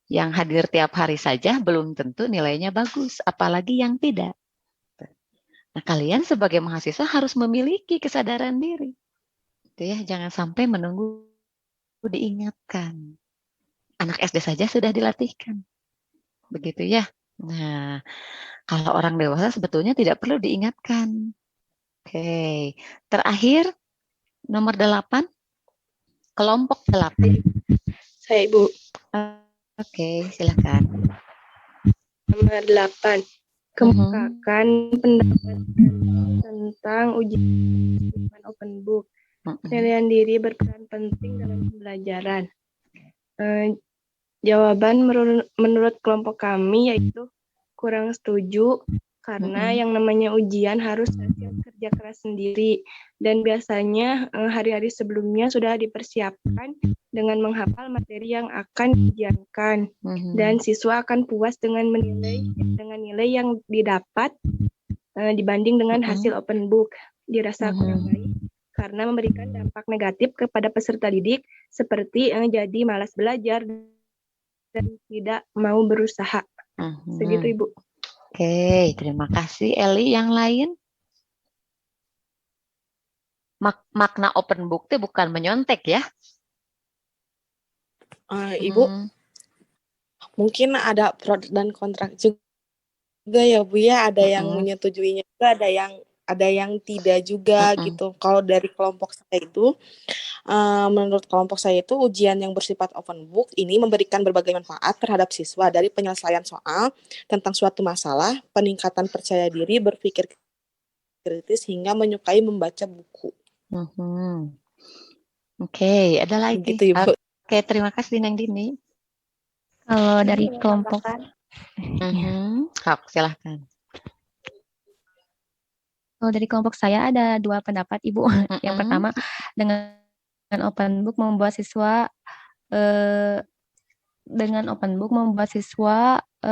Yang hadir tiap hari saja belum tentu nilainya bagus, apalagi yang tidak. Nah, kalian sebagai mahasiswa harus memiliki kesadaran diri. Itu ya, jangan sampai menunggu diingatkan. Anak SD saja sudah dilatihkan. Begitu ya. Nah, kalau orang dewasa sebetulnya tidak perlu diingatkan. Oke. Terakhir, nomor 8. Kelompok 8. Saya Ibu. Oke, silakan. Nomor 8. Kemukakan pendapat tentang ujian open book. Penilaian diri berperan penting dalam pembelajaran. Jawaban menurut kelompok kami yaitu kurang setuju karena yang namanya ujian harus hasil kerja keras sendiri dan biasanya hari-hari sebelumnya sudah dipersiapkan dengan menghafal materi yang akan diujiankan dan siswa akan puas dengan nilai yang didapat dibanding dengan hasil open book. Dirasa kurang baik karena memberikan dampak negatif kepada peserta didik seperti jadi malas belajar dan tidak mau berusaha. Segitu Ibu. Oke, terima kasih Eli. Yang lain? Makna open book itu bukan menyontek ya? Ibu, mungkin ada pro dan kontra juga ya Bu ya. Ada yang menyetujuinya juga, ada yang tidak juga gitu. Kalau dari kelompok saya itu, menurut kelompok saya itu ujian yang bersifat open book ini memberikan berbagai manfaat terhadap siswa dari penyelesaian soal tentang suatu masalah, peningkatan percaya diri, berpikir kritis hingga menyukai membaca buku. Oke, ada lagi. Gitu, Ibu. Oke, terima kasih Neng Dini. Kalau dari kelompok silahkan. Kalau dari kelompok saya ada 2 pendapat, Ibu. Yang pertama, dengan open book membuat siswa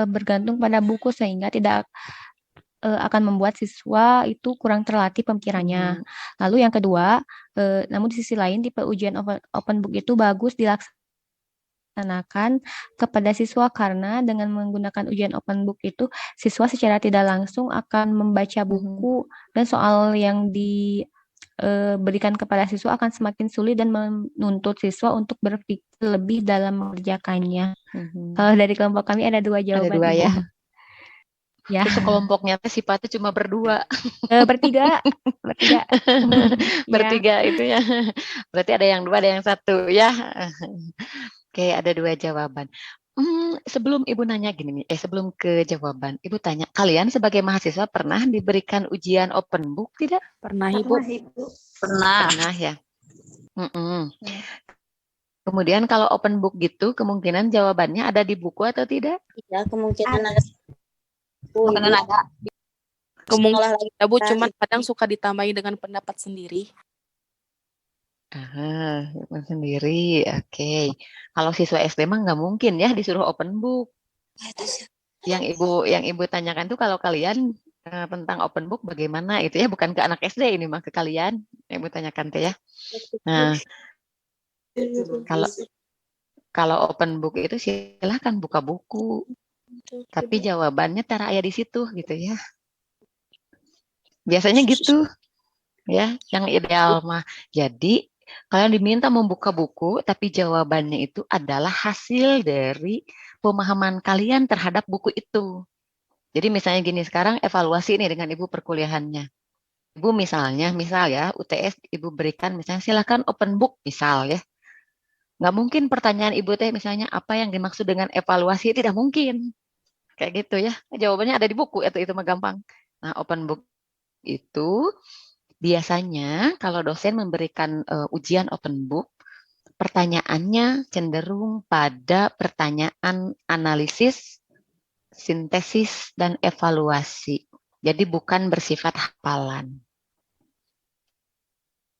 bergantung pada buku sehingga tidak akan membuat siswa itu kurang terlatih pemikirannya. Lalu yang kedua, namun di sisi lain tipe ujian open book itu bagus dilaksanakan kepada siswa karena dengan menggunakan ujian open book itu siswa secara tidak langsung akan membaca buku dan soal yang diberikan kepada siswa akan semakin sulit dan menuntut siswa untuk berpikir lebih dalam mengerjakannya. Kalau dari kelompok kami ada 2 jawaban. Ada 2 ya. Ya. Itu kelompoknya sifatnya cuma berdua. Bertiga. Bertiga itu ya. Berarti ada yang 2, ada yang 1 ya. Oke, ada 2 jawaban. Sebelum Ibu nanya gini, sebelum ke jawaban, Ibu tanya, kalian sebagai mahasiswa pernah diberikan ujian open book tidak? Pernah Ibu. Pernah ya. Kemudian kalau open book gitu, kemungkinan jawabannya ada di buku atau tidak? Iya, kemungkinan ada. Kemungkinan ada. Kemungkinan ada Bu, cuman kadang suka ditambahin dengan pendapat sendiri. Sendiri, oke. Kalau siswa SD mah nggak mungkin ya disuruh open book. Yang ibu tanyakan tuh kalau kalian tentang open book bagaimana itu ya, bukan ke anak SD ini mah, ke kalian yang ibu tanyakan tuh ya. Nah, kalau open book itu silahkan buka buku, tapi jawabannya tara aya di situ gitu ya. Biasanya gitu. Ya, yang ideal mah. Jadi, kalian diminta membuka buku, tapi jawabannya itu adalah hasil dari pemahaman kalian terhadap buku itu. Jadi misalnya gini, sekarang evaluasi nih dengan Ibu perkuliahannya. Ibu misalnya, misal ya, UTS Ibu berikan misalnya silakan open book misal ya. Nggak mungkin pertanyaan Ibu teh misalnya apa yang dimaksud dengan evaluasi, tidak mungkin. Kayak gitu ya. Jawabannya ada di buku, itu mah gampang. Nah, open book itu biasanya kalau dosen memberikan ujian open book, pertanyaannya cenderung pada pertanyaan analisis, sintesis, dan evaluasi. Jadi bukan bersifat hafalan.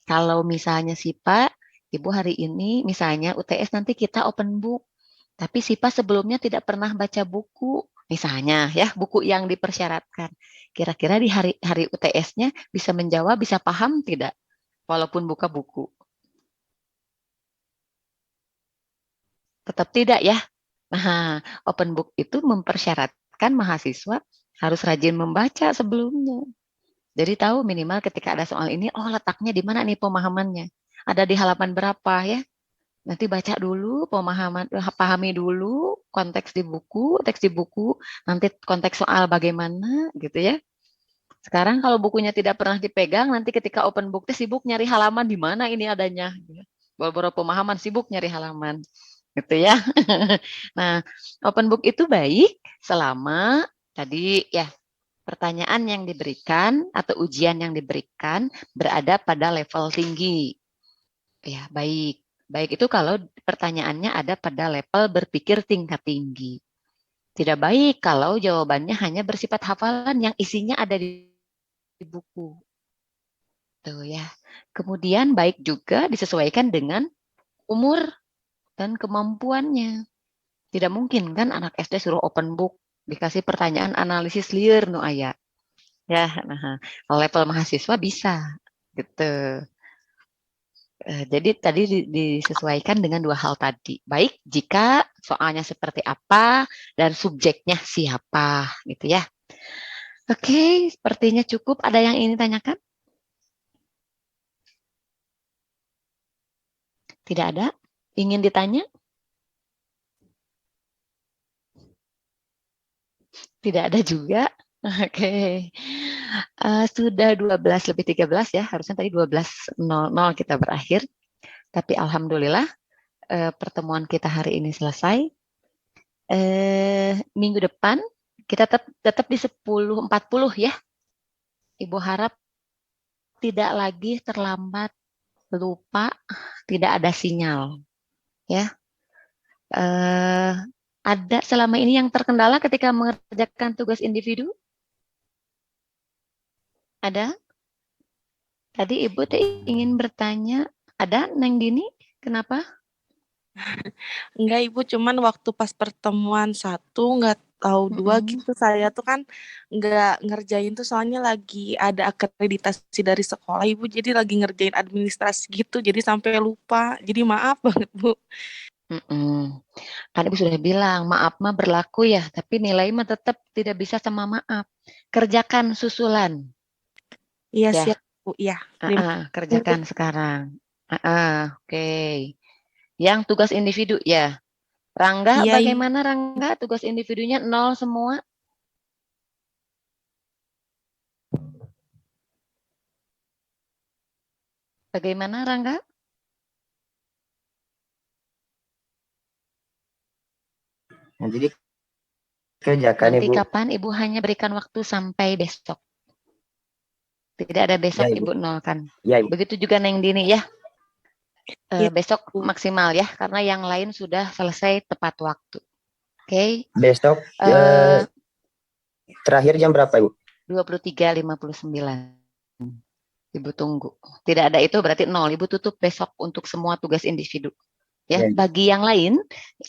Kalau misalnya SIPA, Ibu hari ini misalnya UTS nanti kita open book, tapi SIPA sebelumnya tidak pernah baca buku, misalnya ya, buku yang dipersyaratkan. Kira-kira di hari UTS-nya bisa menjawab, bisa paham tidak? Walaupun buka buku. Tetap tidak ya. Nah, open book itu mempersyaratkan mahasiswa harus rajin membaca sebelumnya. Jadi tahu minimal ketika ada soal ini, oh letaknya di mana nih pemahamannya. Ada di halaman berapa ya. Nanti baca dulu pahami dulu konteks di buku, teks di buku, nanti konteks soal bagaimana gitu ya. Sekarang kalau bukunya tidak pernah dipegang, nanti ketika open book sibuk nyari halaman di mana ini adanya. Baru pemahaman sibuk nyari halaman. Gitu ya. Nah, open book itu baik selama tadi ya pertanyaan yang diberikan atau ujian yang diberikan berada pada level tinggi. Ya, baik. Baik itu kalau pertanyaannya ada pada level berpikir tingkat tinggi. Tidak baik kalau jawabannya hanya bersifat hafalan yang isinya ada di buku. Tuh ya. Kemudian baik juga disesuaikan dengan umur dan kemampuannya. Tidak mungkin kan anak SD suruh open book, dikasih pertanyaan analisis liar nu aya. Ya, nah, level mahasiswa bisa gitu. Jadi tadi disesuaikan dengan dua hal tadi. Baik jika soalnya seperti apa dan subjeknya siapa gitu ya. Oke, sepertinya cukup. Ada yang ingin ditanyakan? Tidak ada? Ingin ditanya? Tidak ada juga. Oke. Sudah 12 lebih 13 ya. Harusnya tadi 12.00 kita berakhir. Tapi alhamdulillah pertemuan kita hari ini selesai. Minggu depan kita tetap di 10.40 ya. Ibu harap tidak lagi terlambat, lupa, tidak ada sinyal. Ya. Ada selama ini yang terkendala ketika mengerjakan tugas individu? Ada? Tadi Ibu ingin bertanya, ada Neng Dini? Kenapa? Enggak Ibu, cuman waktu pas pertemuan 1 nggak tahu 2 gitu, saya tuh kan nggak ngerjain tuh soalnya lagi ada akreditasi dari sekolah Ibu, jadi lagi ngerjain administrasi gitu, jadi sampai lupa, jadi maaf banget Bu. Kan Ibu sudah bilang maaf mah berlaku ya, tapi nilai mah tetap tidak bisa sama maaf. Kerjakan susulan. Iya ya. siap Bu, ya. Kerjakan sekarang. Oke. Yang tugas individu ya. Rangga Iya, bagaimana Rangga? Tugas individunya 0 semua? Bagaimana Rangga? Jadi kerjakan Nanti Ibu. kapan Ibu hanya berikan waktu sampai besok. Tidak ada besok Ya, Ibu. Ibu nolkan. Ya, Ibu. Begitu juga Neng Dini ya. Ya, Besok maksimal ya, karena yang lain sudah selesai tepat waktu. Oke. Besok terakhir jam berapa Ibu? 23.59. Ibu tunggu. Tidak ada itu berarti 0. Ibu tutup besok untuk semua tugas individu. Ya, bagi yang lain,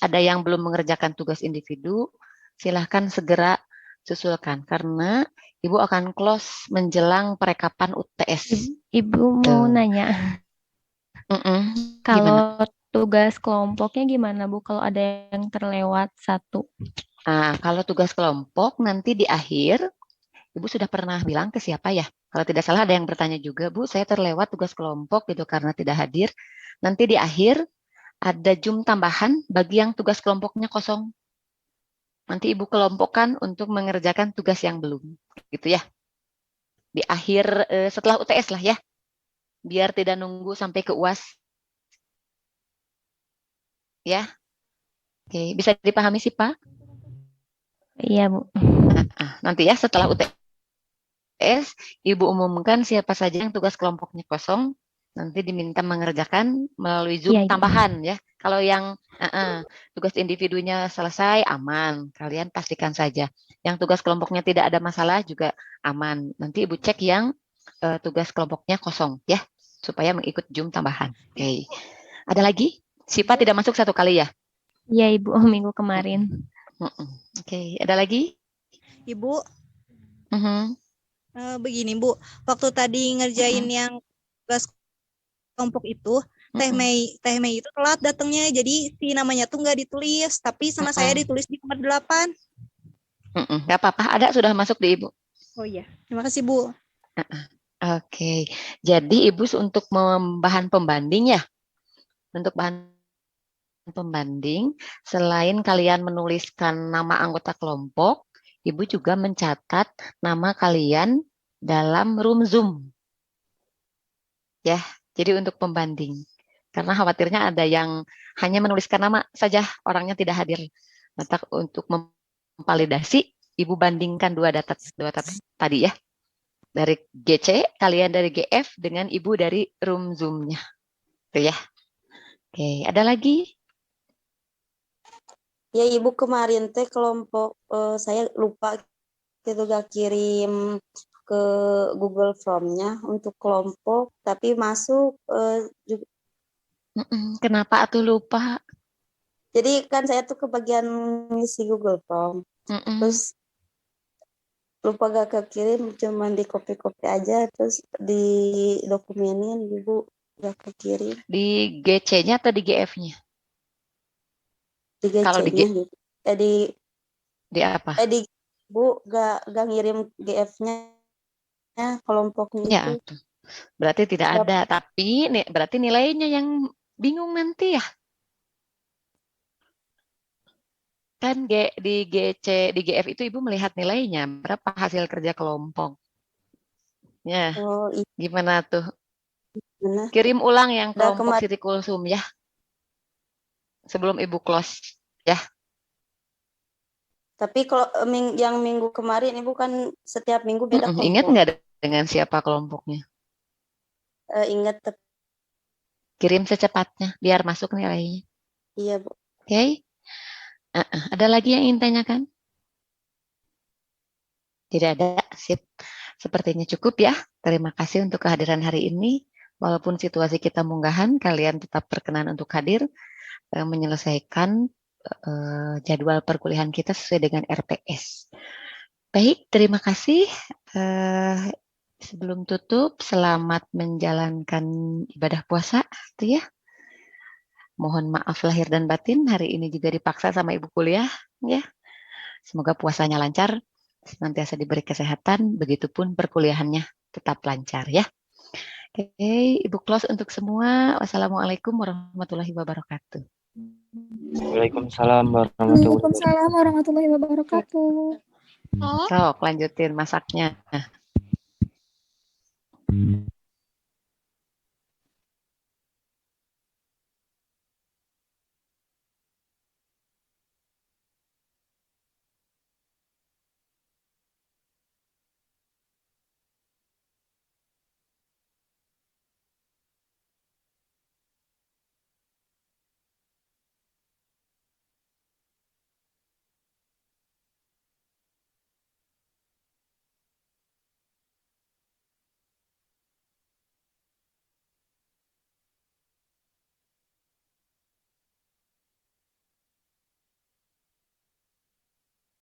ada yang belum mengerjakan tugas individu, silahkan segera susulkan karena Ibu akan close menjelang perekapan UTS. Ibu mau nanya. Kalau Gimana? tugas kelompoknya gimana Bu? Kalau ada yang terlewat 1? Nah, kalau tugas kelompok nanti di akhir, Ibu sudah pernah bilang ke siapa ya? Kalau tidak salah ada yang bertanya juga, Bu, saya terlewat tugas kelompok gitu karena tidak hadir. Nanti di akhir ada jum tambahan bagi yang tugas kelompoknya kosong. Nanti Ibu kelompokkan untuk mengerjakan tugas yang belum. Gitu ya. Di akhir setelah UTS lah ya. Biar tidak nunggu sampai ke UAS. Ya. Oke, bisa dipahami sih, Pak? Iya, Bu. Nanti ya setelah UTS, Ibu umumkan siapa saja yang tugas kelompoknya kosong, nanti diminta mengerjakan melalui Zoom Iya, Ibu. tambahan ya. Kalau yang tugas individunya selesai, aman. Kalian pastikan saja. Yang tugas kelompoknya tidak ada masalah juga aman. Nanti Ibu cek yang tugas kelompoknya kosong ya, supaya mengikut Zoom tambahan. Oke. Ada lagi? Sipa tidak masuk satu kali ya? Iya, Ibu, minggu kemarin. Oke, ada lagi? Ibu, Mhm. begini Bu, waktu tadi ngerjain yang tugas kelompok itu, Teh Mei itu telat datangnya, jadi si namanya tuh nggak ditulis, tapi sama saya ditulis di nomor 8. Nggak apa-apa, ada sudah masuk di Ibu. Oh iya, terima kasih Bu. Oke, jadi Ibu untuk bahan pembanding ya, untuk bahan pembanding, selain kalian menuliskan nama anggota kelompok, Ibu juga mencatat nama kalian dalam room Zoom. Ya, jadi untuk pembanding. Karena khawatirnya ada yang hanya menuliskan nama saja, orangnya tidak hadir. Maka untuk memvalidasi, Ibu bandingkan dua data tadi ya. Dari GC, kalian dari GF dengan Ibu dari room Zoom-nya. Itu ya. Oke, ada lagi? Ya Ibu, kemarin teh kelompok saya lupa gitu gak kirim ke Google Form-nya untuk kelompok, tapi masuk juga. Kenapa atuh lupa? Jadi kan saya tuh kebagian ngisi Google Form, terus lupa gak kekirim, cuman di copy aja, terus di dokumenin Ibu gak kekirim. Di GC-nya atau di GF-nya? Di Kalau di GC-nya di apa? di Bu gak ngirim GF-nya kelompoknya Ya, itu. berarti tidak ada, tapi berarti nilainya yang bingung nanti ya. Kan di GC, di GF itu Ibu melihat nilainya, berapa hasil kerja kelompok. Ya, gimana tuh? Kirim ulang yang kelompok Sitikulsum ya. Sebelum Ibu close ya. Tapi kalau yang minggu kemarin Ibu kan setiap minggu beda kelompok. Ingat nggak dengan siapa kelompoknya? Ingat. Kirim secepatnya biar masuk nilainya. Iya Bu. Oke. Ada lagi yang ingin tanyakan? Tidak ada, sip. Sepertinya cukup ya. Terima kasih untuk kehadiran hari ini. Walaupun situasi kita munggahan, kalian tetap berkenan untuk hadir menyelesaikan jadwal perkuliahan kita sesuai dengan RPS. Baik, terima kasih. Sebelum tutup, selamat menjalankan ibadah puasa, itu ya. Mohon maaf lahir dan batin, hari ini juga dipaksa sama ibu kuliah, ya. Semoga puasanya lancar, senantiasa diberi kesehatan, begitupun perkuliahannya tetap lancar, ya. Oke, Ibu close untuk semua. Wassalamualaikum warahmatullahi wabarakatuh. Waalaikumsalam warahmatullahi wabarakatuh. Waalaikumsalam warahmatullahi wabarakatuh. Sok, lanjutin masaknya.